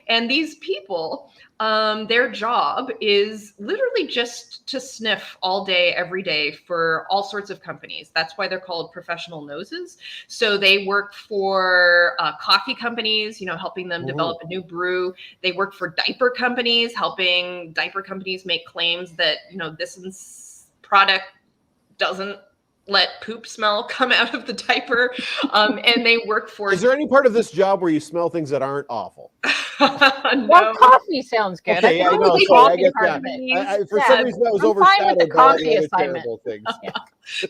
And these people, their job is literally just to sniff all day, every day for all sorts of companies. That's why they're called professional noses. So they work for coffee companies, helping them develop a new brew. They work for diaper companies, helping diaper companies make claims that, this product doesn't let poop smell come out of the diaper. And they work for... Is there any part of this job where you smell things that aren't awful? No. Well, coffee sounds good. Okay, I know. Sorry, I get that. For some reason, that was overshadowed the by all coffee the other assignment. terrible things.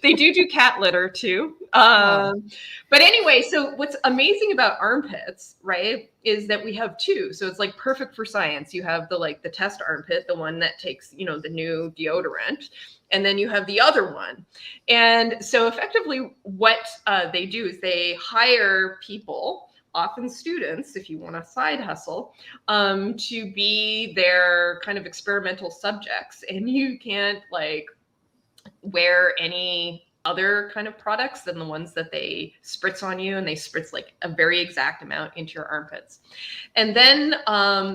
They do cat litter too. But anyway, so what's amazing about armpits, right, is that we have two. So it's like perfect for science. You have the test armpit, the one that takes, the new deodorant. And then you have the other one. And so effectively what they do is they hire people often students, if you want a side hustle, to be their kind of experimental subjects. And you can't like wear any other kind of products than the ones that they spritz on you, and they spritz like a very exact amount into your armpits. And then,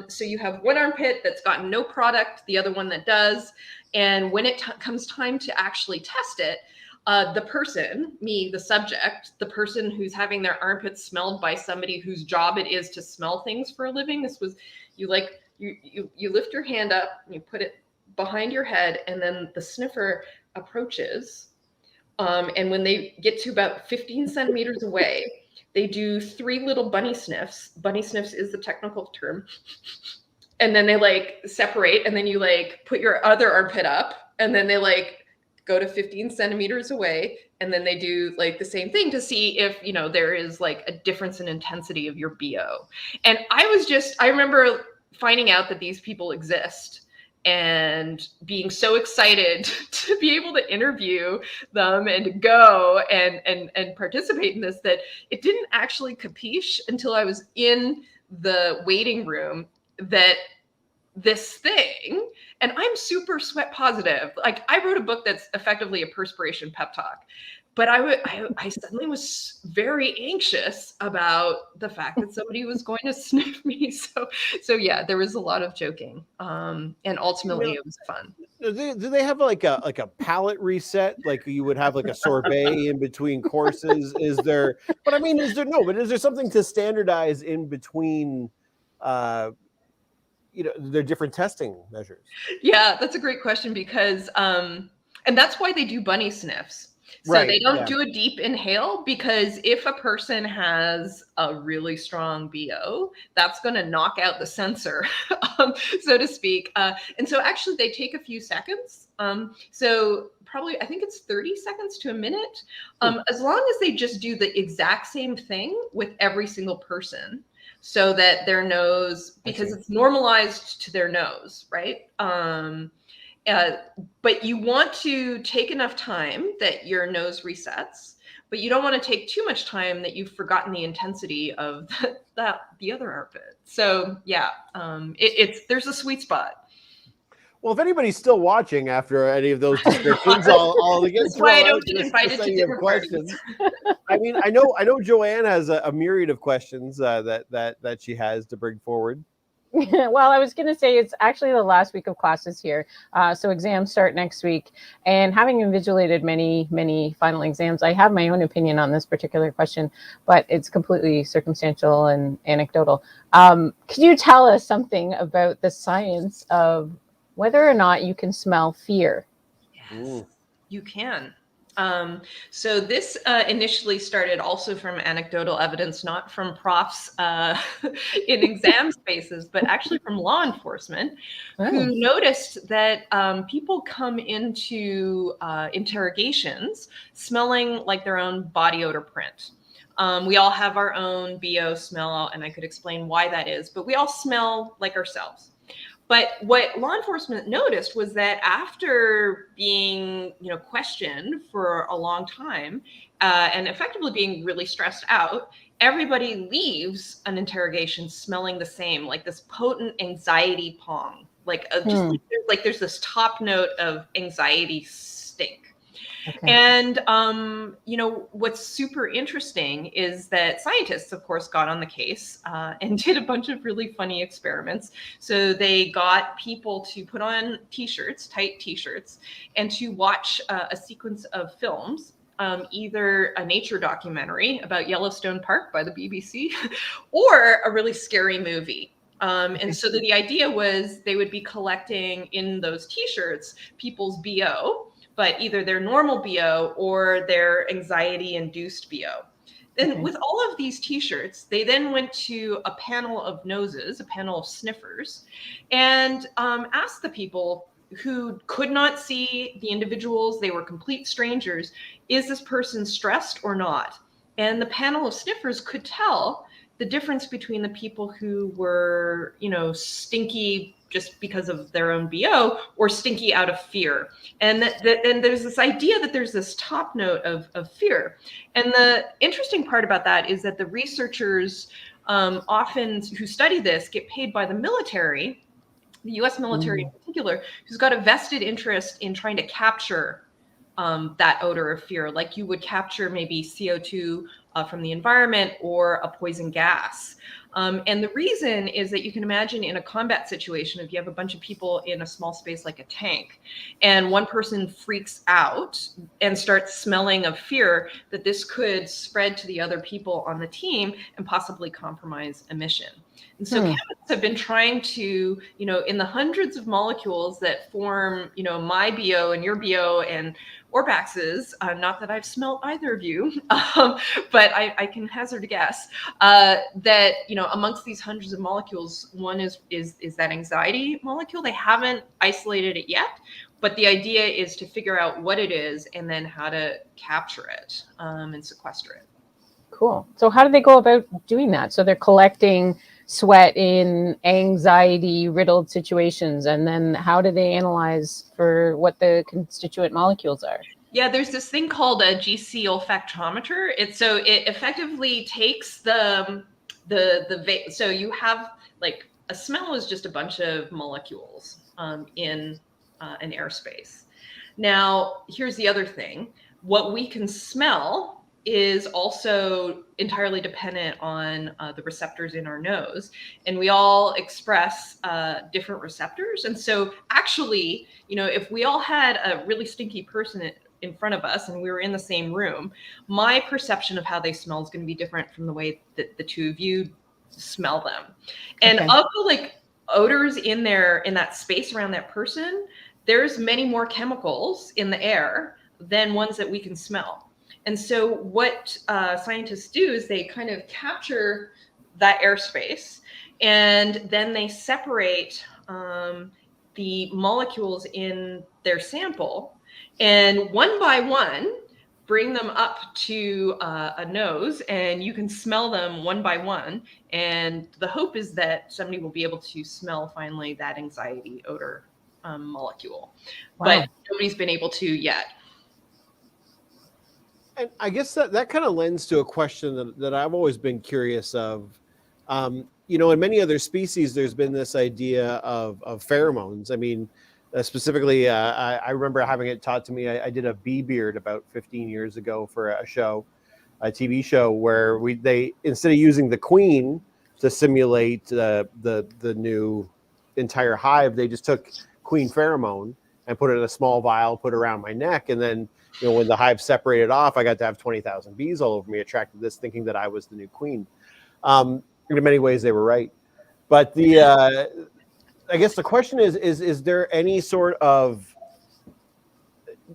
so you have one armpit that's got no product, the other one that does. And when it comes time to actually test it, the person, me, the subject, the person who's having their armpits smelled by somebody whose job it is to smell things for a living. This was, you lift your hand up and you put it behind your head, and then the sniffer approaches. And when they get to about 15 centimeters away, they do 3 little bunny sniffs. Bunny sniffs is the technical term. And then they like separate, and then you like put your other armpit up, and then they like go to 15 centimeters away, and then they do like the same thing to see if, you know, there is like a difference in intensity of your BO. And I remember finding out that these people exist and being so excited to be able to interview them and to go and participate in this, that it didn't actually capiche until I was in the waiting room that this thing, and I'm super sweat positive. Like, I wrote a book that's effectively a perspiration pep talk, but I suddenly was very anxious about the fact that somebody was going to sniff me. So yeah, there was a lot of joking, and ultimately it was fun. Do they have like a palate reset, like you would have like a sorbet in between courses? Is there? But I mean, is there something to standardize in between? Their different testing measures. Yeah, that's a great question, because and that's why they do bunny sniffs. So right, they don't do a deep inhale, because if a person has a really strong BO, that's going to knock out the sensor, so to speak. And so actually they take a few seconds. So probably, I think it's 30 seconds to a minute, as long as they just do the exact same thing with every single person, so that their nose, because it's normalized to their nose, right? But you want to take enough time that your nose resets, but you don't want to take too much time that you've forgotten the intensity of the other armpit. So yeah, there's a sweet spot. Well, if anybody's still watching after any of those descriptions, I'll get That's why I don't get invited to different questions. I mean, I know Joanne has a myriad of questions that she has to bring forward. Well, I was going to say it's actually the last week of classes here. So exams start next week. And having invigilated many final exams, I have my own opinion on this particular question, but it's completely circumstantial and anecdotal. Could you tell us something about the science of whether or not you can smell fear? Yes, you can. So this initially started also from anecdotal evidence, not from profs in exam spaces, but actually from law enforcement, who noticed that people come into interrogations smelling like their own body odor print. We all have our own BO smell, and I could explain why that is, but we all smell like ourselves. But what law enforcement noticed was that after being, questioned for a long time and effectively being really stressed out, everybody leaves an interrogation smelling the same, like this potent anxiety pong, there's this top note of anxiety stink. Okay. And, what's super interesting is that scientists, of course, got on the case and did a bunch of really funny experiments. So they got people to put on t-shirts, tight t-shirts, and to watch a sequence of films, either a nature documentary about Yellowstone Park by the BBC or a really scary movie. And so the idea was they would be collecting in those t-shirts people's BO, but either their normal BO or their anxiety-induced BO. Then with all of these t-shirts, they then went to a panel of noses, a panel of sniffers, and asked the people who could not see the individuals, they were complete strangers, is this person stressed or not? And the panel of sniffers could tell the difference between the people who were, stinky just because of their own BO or stinky out of fear. And and there's this idea that there's this top note of fear. And the interesting part about that is that the researchers often who study this get paid by the military, the US military in particular, who's got a vested interest in trying to capture that odor of fear, like you would capture maybe CO2 from the environment or a poison gas. And the reason is that you can imagine in a combat situation, if you have a bunch of people in a small space like a tank, and one person freaks out and starts smelling of fear, that this could spread to the other people on the team and possibly compromise a mission. And so chemists have been trying to, in the hundreds of molecules that form, my BO and your BO and Orbax's, not that I've smelled either of you, but I can hazard a guess that, amongst these hundreds of molecules, one is that anxiety molecule. They haven't isolated it yet, but the idea is to figure out what it is and then how to capture it and sequester it. Cool. So how do they go about doing that? So they're collecting sweat in anxiety-riddled situations, and then how do they analyze for what the constituent molecules are? Yeah, there's this thing called a GC olfactometer. It effectively takes so you have like a smell is just a bunch of molecules in an airspace. Now, here's the other thing. What we can smell is also entirely dependent on the receptors in our nose. And we all express different receptors. And so actually, if we all had a really stinky person in front of us and we were in the same room, my perception of how they smell is going to be different from the way that the two of you smell them. And of the odors in that space around that person, there's many more chemicals in the air than ones that we can smell. And so what scientists do is they kind of capture that airspace, and then they separate the molecules in their sample, and one by one bring them up to a nose, and you can smell them one by one. And the hope is that somebody will be able to smell finally that anxiety odor molecule. Wow. But nobody's been able to yet. And I guess that kind of lends to a question that I've always been curious of. In many other species, there's been this idea of pheromones. I mean, specifically, I remember having it taught to me. I did a bee beard about 15 years ago for a TV show, where they instead of using the queen to simulate the new entire hive, they just took queen pheromone and put it in a small vial, put it around my neck, and then when the hive separated off, I got to have 20,000 bees all over me, attracted this, thinking that I was the new queen. In many ways, they were right. But I guess the question is there any sort of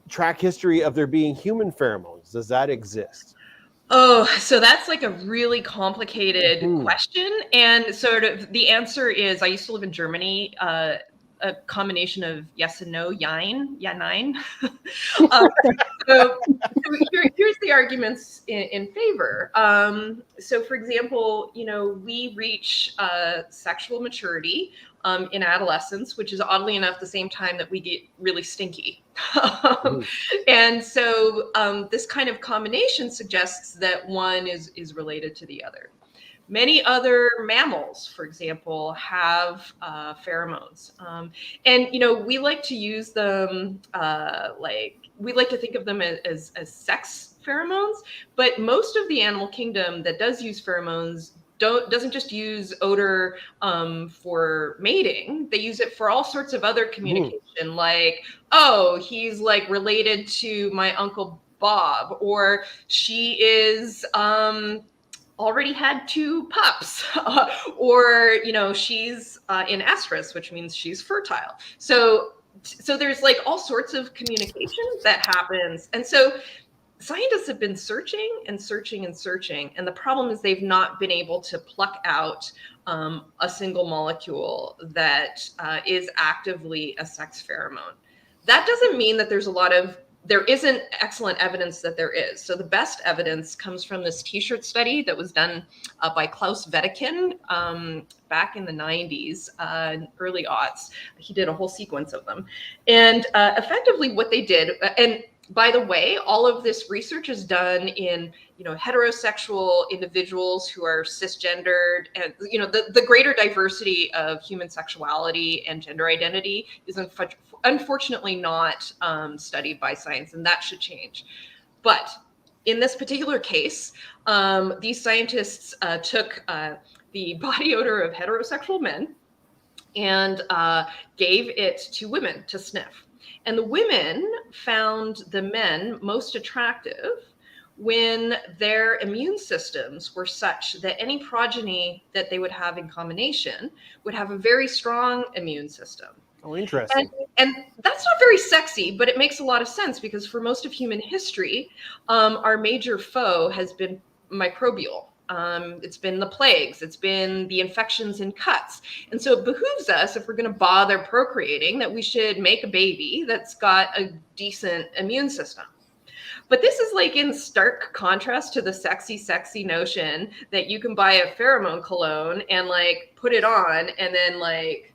track history of there being human pheromones? Does that exist? Oh, so that's like a really complicated question. And sort of the answer is, I used to live in Germany, a combination of yes and no, nein. So here's the arguments in favor. So for example, we reach sexual maturity in adolescence, which is oddly enough the same time that we get really stinky. And so this kind of combination suggests that one is related to the other. Many other mammals, for example, have pheromones. And, we like to use them, we like to think of them as sex pheromones, but most of the animal kingdom that does use pheromones doesn't just use odor for mating. They use it for all sorts of other communication, like, oh, he's related to my Uncle Bob, or she is already had 2 pups, or she's in estrus, which means she's fertile. So there's all sorts of communication that happens. And so scientists have been searching and searching and searching, and the problem is they've not been able to pluck out a single molecule that is actively a sex pheromone. That doesn't mean that there isn't excellent evidence that there is. So the best evidence comes from this T-shirt study that was done by Klaus Wedekind back in the 90s, early aughts. He did a whole sequence of them. And effectively what they did, and By the way, all of this research is done in, heterosexual individuals who are cisgendered, and, the greater diversity of human sexuality and gender identity is unfortunately not studied by science, and that should change. But in this particular case, these scientists took the body odor of heterosexual men and gave it to women to sniff. And the women found the men most attractive when their immune systems were such that any progeny that they would have in combination would have a very strong immune system. Oh, interesting. And that's not very sexy, but it makes a lot of sense because for most of human history, our major foe has been microbial. It's been the plagues, it's been the infections and cuts. And so it behooves us, if we're going to bother procreating, that we should make a baby that's got a decent immune system. But this is like in stark contrast to the sexy notion that you can buy a pheromone cologne and like put it on and then like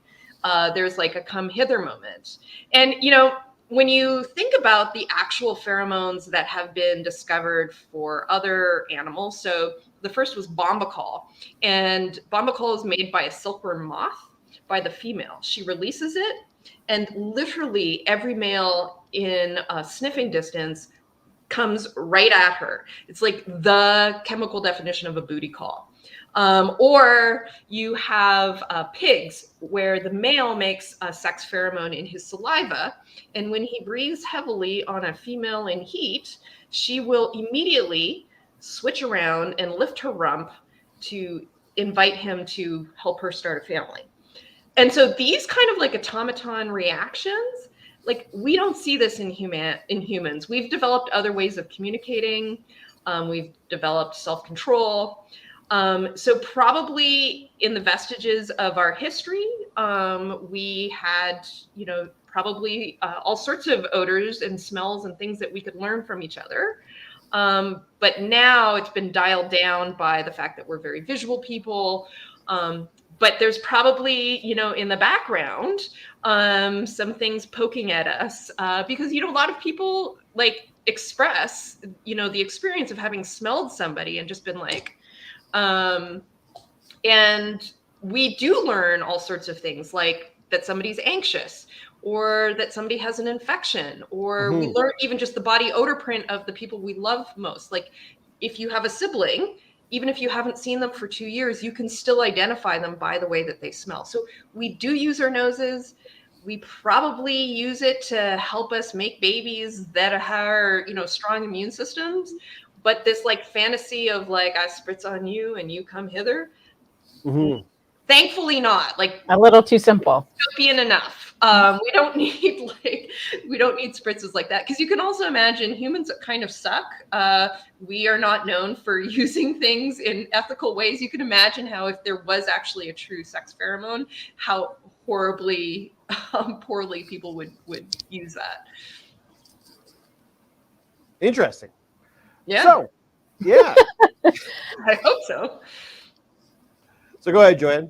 there's like a come hither moment. And, when you think about the actual pheromones that have been discovered for other animals, so the first was bombacol, and bombacol is made by a silkworm moth, by the female. She releases it, and literally every male in sniffing distance comes right at her. It's like the chemical definition of a booty call. Or you have pigs where the male makes a sex pheromone in his saliva. And when he breathes heavily on a female in heat, she will immediately switch around and lift her rump to invite him to help her start a family. And so these kind of like automaton reactions, like we don't see this in humans. We've developed other ways of communicating. We've developed self-control. So probably in the vestiges of our history, we had, probably all sorts of odors and smells and things that we could learn from each other. But now it's been dialed down by the fact that we're very visual people. But there's probably, in the background, some things poking at us because, a lot of people like express, the experience of having smelled somebody and just been like, and we do learn all sorts of things like that somebody's anxious or that somebody has an infection, or we learn even just the body odor print of the people we love most. Like if you have a sibling, even if you haven't seen them for 2 years, you can still identify them by the way that they smell. So we do use our noses. We probably use it to help us make babies that are, strong immune systems. But this like fantasy of like, I spritz on you and you come hither. Thankfully not. Like a little too simple. Utopian enough. We don't need spritzes like that, because you can also imagine humans that kind of suck. We are not known for using things in ethical ways. You can imagine how if there was actually a true sex pheromone, how horribly poorly people would use that. Interesting. Yeah. So, yeah. I hope so. So go ahead, Joanne.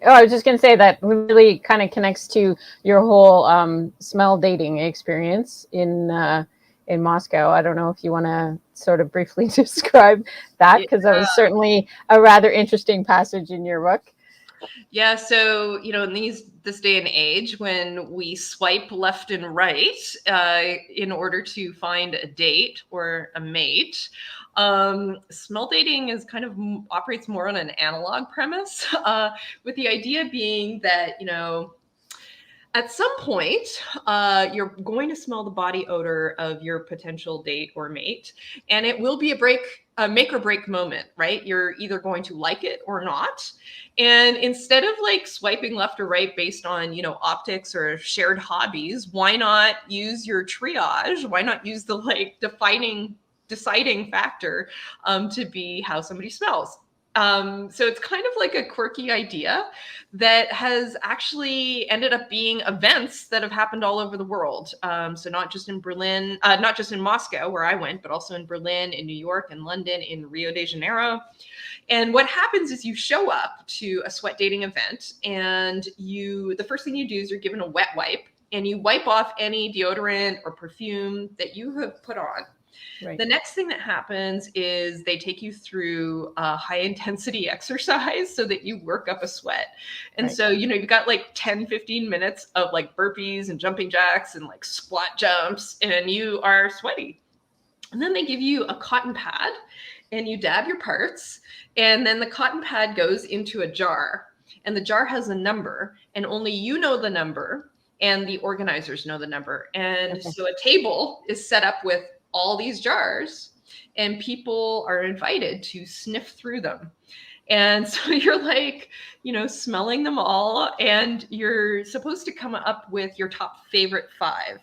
Oh, I was just going to say that really kind of connects to your whole smell dating experience in Moscow. I don't know if you want to sort of briefly describe that, because that was certainly a rather interesting passage in your book. Yeah, so, in this day and age, when we swipe left and right in order to find a date or a mate, smell dating is kind of operates more on an analog premise, with the idea being that, at some point, you're going to smell the body odor of your potential date or mate, and it will be a make or break moment, right? You're either going to like it or not. And instead of like swiping left or right based on, optics or shared hobbies, why not use your triage? Why not use the like deciding factor to be how somebody smells? So it's kind of like a quirky idea that has actually ended up being events that have happened all over the world. So not just in Berlin, not just in Moscow where I went, but also in Berlin, in New York, in London, in Rio de Janeiro. And what happens is you show up to a sweat dating event and the first thing you do is you're given a wet wipe. and you wipe off any deodorant or perfume that you have put on. Right. The next thing that happens is they take you through a high intensity exercise so that you work up a sweat. And Right. so, you've got like 10, 15 minutes of like burpees and jumping jacks and like squat jumps, and you are sweaty. And then they give you a cotton pad and you dab your parts. And then the cotton pad goes into a jar, and the jar has a number, and only you know the number and the organizers know the number. And so a table is set up with all these jars, and people are invited to sniff through them. And so you're like, smelling them all, and you're supposed to come up with your top favorite 5.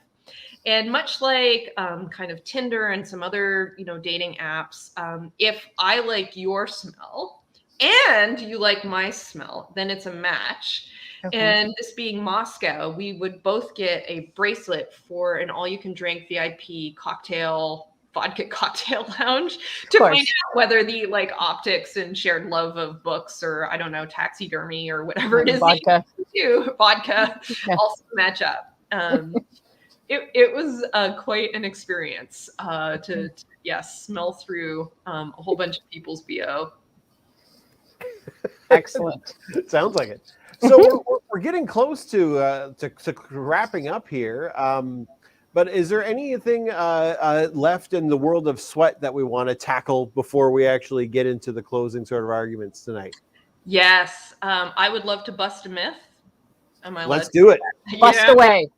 And much like kind of Tinder and some other, dating apps, if I like your smell and you like my smell, then it's a match. Okay. And this being Moscow, we would both get a bracelet for an all-you-can-drink VIP vodka cocktail lounge to find out whether the like optics and shared love of books, or I don't know, taxidermy or whatever it is, vodka also match up. It was quite an experience to smell through a whole bunch of people's BO. Excellent. Sounds like it. So we're getting close to wrapping up here. But is there anything left in the world of sweat that we want to tackle before we actually get into the closing sort of arguments tonight? Yes, I would love to bust a myth. Let's do it. Bust away.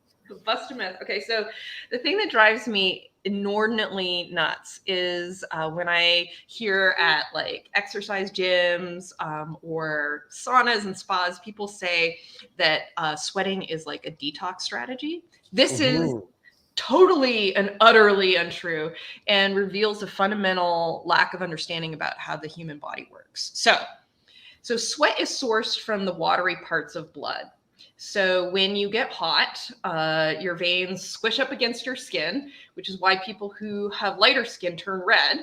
Bust a myth. Okay, so the thing that drives me inordinately nuts is when I hear at like exercise gyms or saunas and spas, people say that sweating is like a detox strategy. This is totally and utterly untrue, and reveals a fundamental lack of understanding about how the human body works. So sweat is sourced from the watery parts of blood. So when you get hot, your veins squish up against your skin, which is why people who have lighter skin turn red.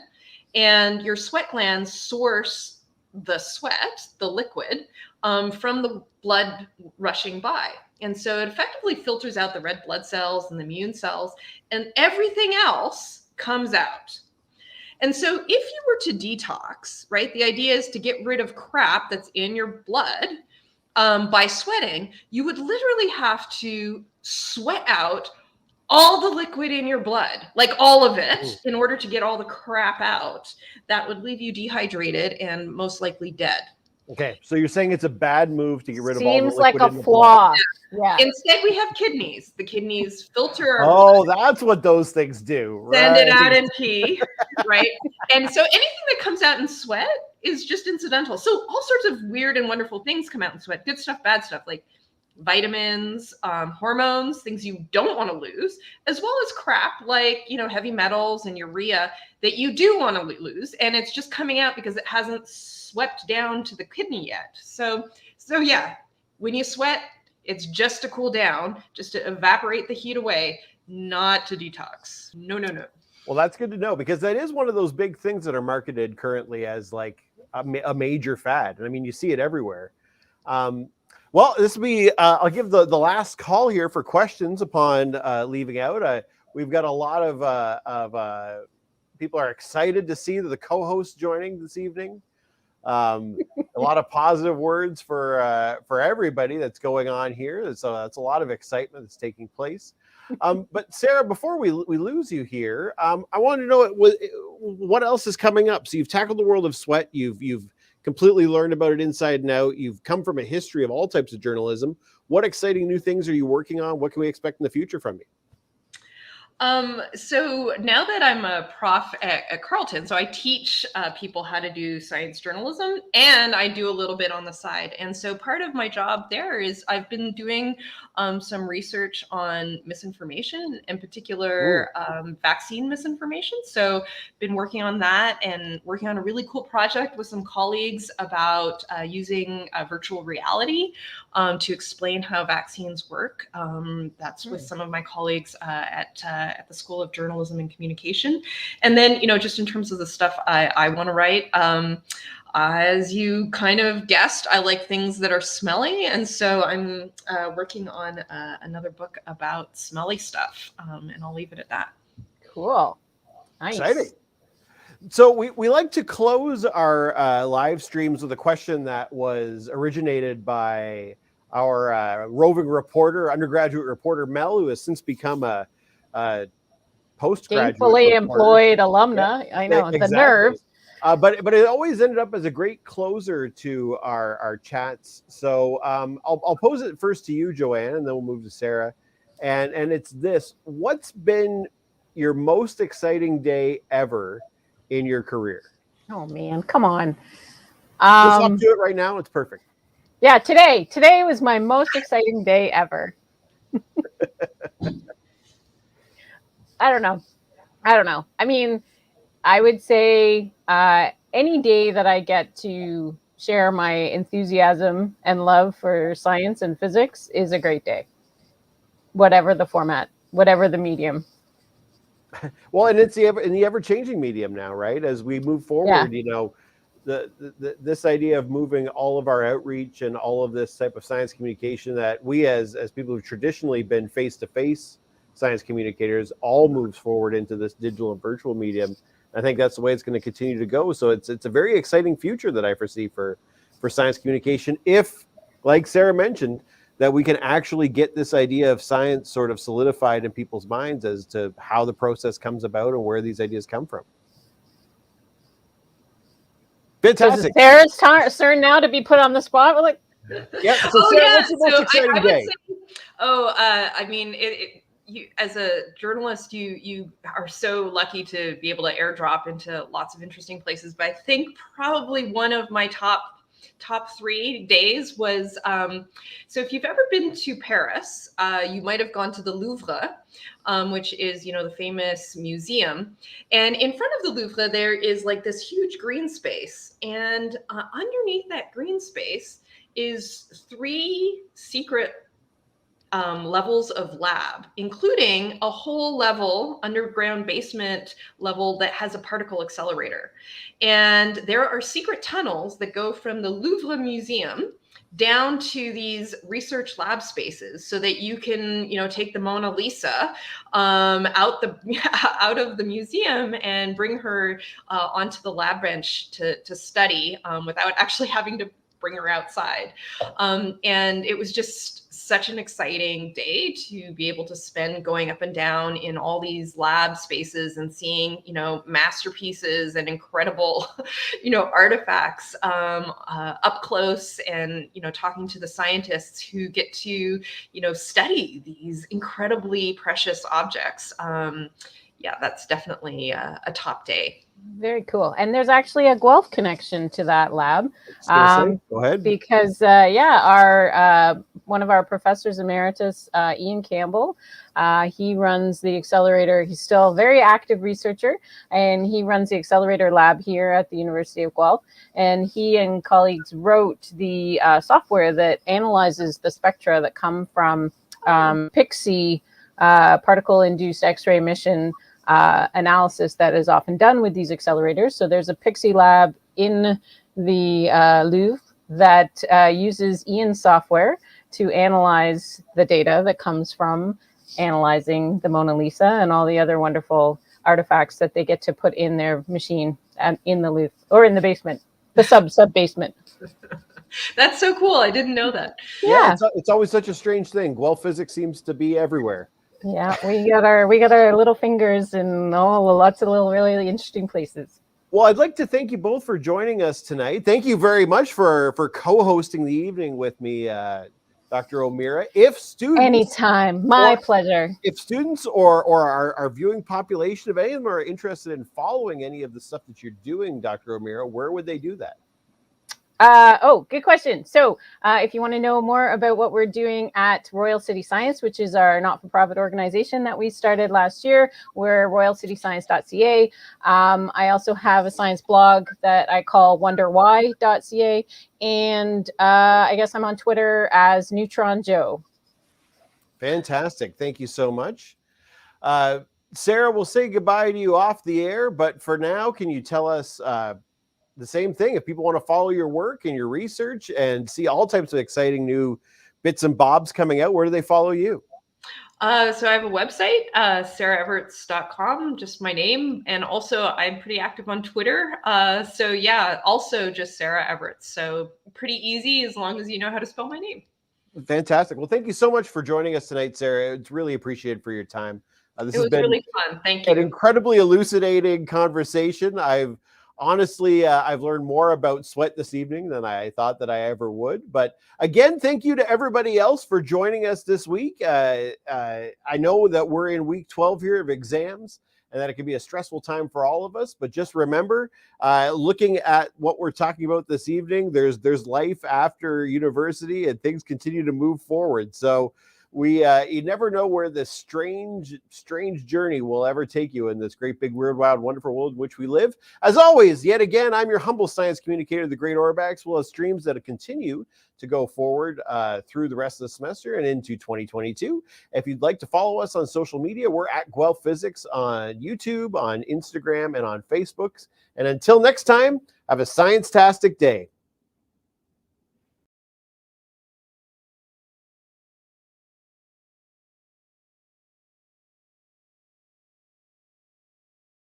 And your sweat glands source the sweat, the liquid, from the blood rushing by. And so it effectively filters out the red blood cells and the immune cells, and everything else comes out. And so if you were to detox, right, the idea is to get rid of crap that's in your blood. By sweating, you would literally have to sweat out all the liquid in your blood, like all of it, in order to get all the crap out. That would leave you dehydrated and most likely dead. Okay, so you're saying it's a bad move to get rid of all the liquid. Seems like a in the flaw. blood. Yeah. Instead, we have kidneys. The kidneys filter our blood. That's what those things do. Send it out in pee, right? And so anything that comes out in sweat is just incidental. So all sorts of weird and wonderful things come out in sweat. Good stuff, bad stuff, like vitamins, hormones, things you don't want to lose, as well as crap like, heavy metals and urea that you do want to lose. And it's just coming out because it hasn't swept down to the kidney yet. So yeah, when you sweat, it's just to cool down, just to evaporate the heat away, not to detox. No. Well, that's good to know, because that is one of those big things that are marketed currently as like a major fad. And I mean, you see it everywhere. Well, this will be, I'll give the last call here for questions upon leaving out. We've got a lot of people are excited to see the co-host joining this evening. A lot of positive words for everybody that's going on here. So that's a lot of excitement that's taking place. But Sarah, before we lose you here, I want to know what else is coming up. So you've tackled the world of sweat. You've completely learned about it inside and out. You've come from a history of all types of journalism. What exciting new things are you working on? What can we expect in the future from you? So now that I'm a prof at Carleton, so I teach people how to do science journalism, and I do a little bit on the side. And so part of my job there is I've been doing some research on misinformation, in particular vaccine misinformation. So been working on that and working on a really cool project with some colleagues about using virtual reality to explain how vaccines work. That's with some of my colleagues at the School of Journalism and Communication. And then, just in terms of the stuff I want to write, as you kind of guessed, I like things that are smelly. And so I'm working on another book about smelly stuff. And I'll leave it at that. Cool. Nice. Exciting. So we like to close our live streams with a question that was originated by our roving reporter, undergraduate reporter, Mel, who has since become a postgraduate gainfully reporter. Employed alumna. Yeah, I know, exactly. The nerve. But it always ended up as a great closer to our chats. So I'll pose it first to you, Joanne, and then we'll move to Sarah. And it's this: what's been your most exciting day ever in your career? Oh man, come on. Just up to it right now. It's perfect. Yeah, today was my most exciting day ever. I don't know. I mean, I would say any day that I get to share my enthusiasm and love for science and physics is a great day. Whatever the format, whatever the medium. Well, and it's in the ever-changing medium now, right? As we move forward, this idea of moving all of our outreach and all of this type of science communication that we as people who've traditionally been face-to-face science communicators all moves forward into this digital and virtual medium. I think that's the way it's going to continue to go. So it's a very exciting future that I foresee for science communication, if, like Sarah mentioned, that we can actually get this idea of science sort of solidified in people's minds as to how the process comes about and where these ideas come from. Fantastic. So Sarah's turn now to be put on the spot. We're like, yeah. So Sarah, what's your most exciting day? I mean, you, as a journalist, you are so lucky to be able to airdrop into lots of interesting places. But I think probably one of my top 3 days was, so if you've ever been to Paris, you might have gone to the Louvre, which is, the famous museum. And in front of the Louvre, there is like this huge green space. And underneath that green space is 3 secret levels of lab, including a whole level, underground basement level that has a particle accelerator. And there are secret tunnels that go from the Louvre Museum down to these research lab spaces so that you can, take the Mona Lisa out of the museum and bring her onto the lab bench to study without actually having to bring her outside. And it was just such an exciting day to be able to spend going up and down in all these lab spaces and seeing, masterpieces and incredible, artifacts up close, and, talking to the scientists who get to, study these incredibly precious objects. Yeah, that's definitely a top day. Very cool. And there's actually a Guelph connection to that lab. Go ahead. Because our one of our professors emeritus, Ian Campbell, he runs the accelerator. He's still a very active researcher, and he runs the accelerator lab here at the University of Guelph. And he and colleagues wrote the software that analyzes the spectra that come from PIXI, particle-induced X-ray emission analysis that is often done with these accelerators. So there's a PIXI lab in the Louvre that uses Ian's software to analyze the data that comes from analyzing the Mona Lisa and all the other wonderful artifacts that they get to put in their machine in the Louvre, or in the basement, the sub basement. That's so cool. I didn't know that. Yeah. It's always such a strange thing. Guelph Physics seems to be everywhere. Yeah, we got our little fingers in lots of little really interesting places. Well, I'd like to thank you both for joining us tonight. Thank you very much for co-hosting the evening with me, Dr. O'Meara. If students, anytime, my pleasure. If students or our viewing population, if any of them are interested in following any of the stuff that you're doing, Dr. O'Meara, where would they do that? Oh, good question. So if you want to know more about what we're doing at Royal City Science, which is our not-for-profit organization that we started last year, we're royalcityscience.ca. I also have a science blog that I call wonderwhy.ca. And I guess I'm on Twitter as Neutron Joe. Fantastic. Thank you so much. Sarah, we'll say goodbye to you off the air, but for now, can you tell us the same thing? If people want to follow your work and your research and see all types of exciting new bits and bobs coming out, where do they follow you? So I have a website, SarahEverts.com, just my name. And also I'm pretty active on Twitter. So yeah, also just Sarah Everts. So pretty easy as long as you know how to spell my name. Fantastic. Well, thank you so much for joining us tonight, Sarah. It's really appreciated for your time. This has been really fun. Thank you. An incredibly elucidating conversation. I've honestly, I've learned more about sweat this evening than I thought that I ever would. But again, thank you to everybody else for joining us this week. I know that we're in week 12 here of exams, and that it can be a stressful time for all of us. But just remember, looking at what we're talking about this evening, there's life after university, and things continue to move forward. So you never know where this strange journey will ever take you in this great big weird wild wonderful world in which we live. As always, yet again, I'm your humble science communicator, the Great Orbax. We'll have streams that continue to go forward through the rest of the semester and into 2022. If you'd like to follow us on social media, we're at Guelph Physics on YouTube, on Instagram, and on Facebook. And until next time, have a science-tastic day.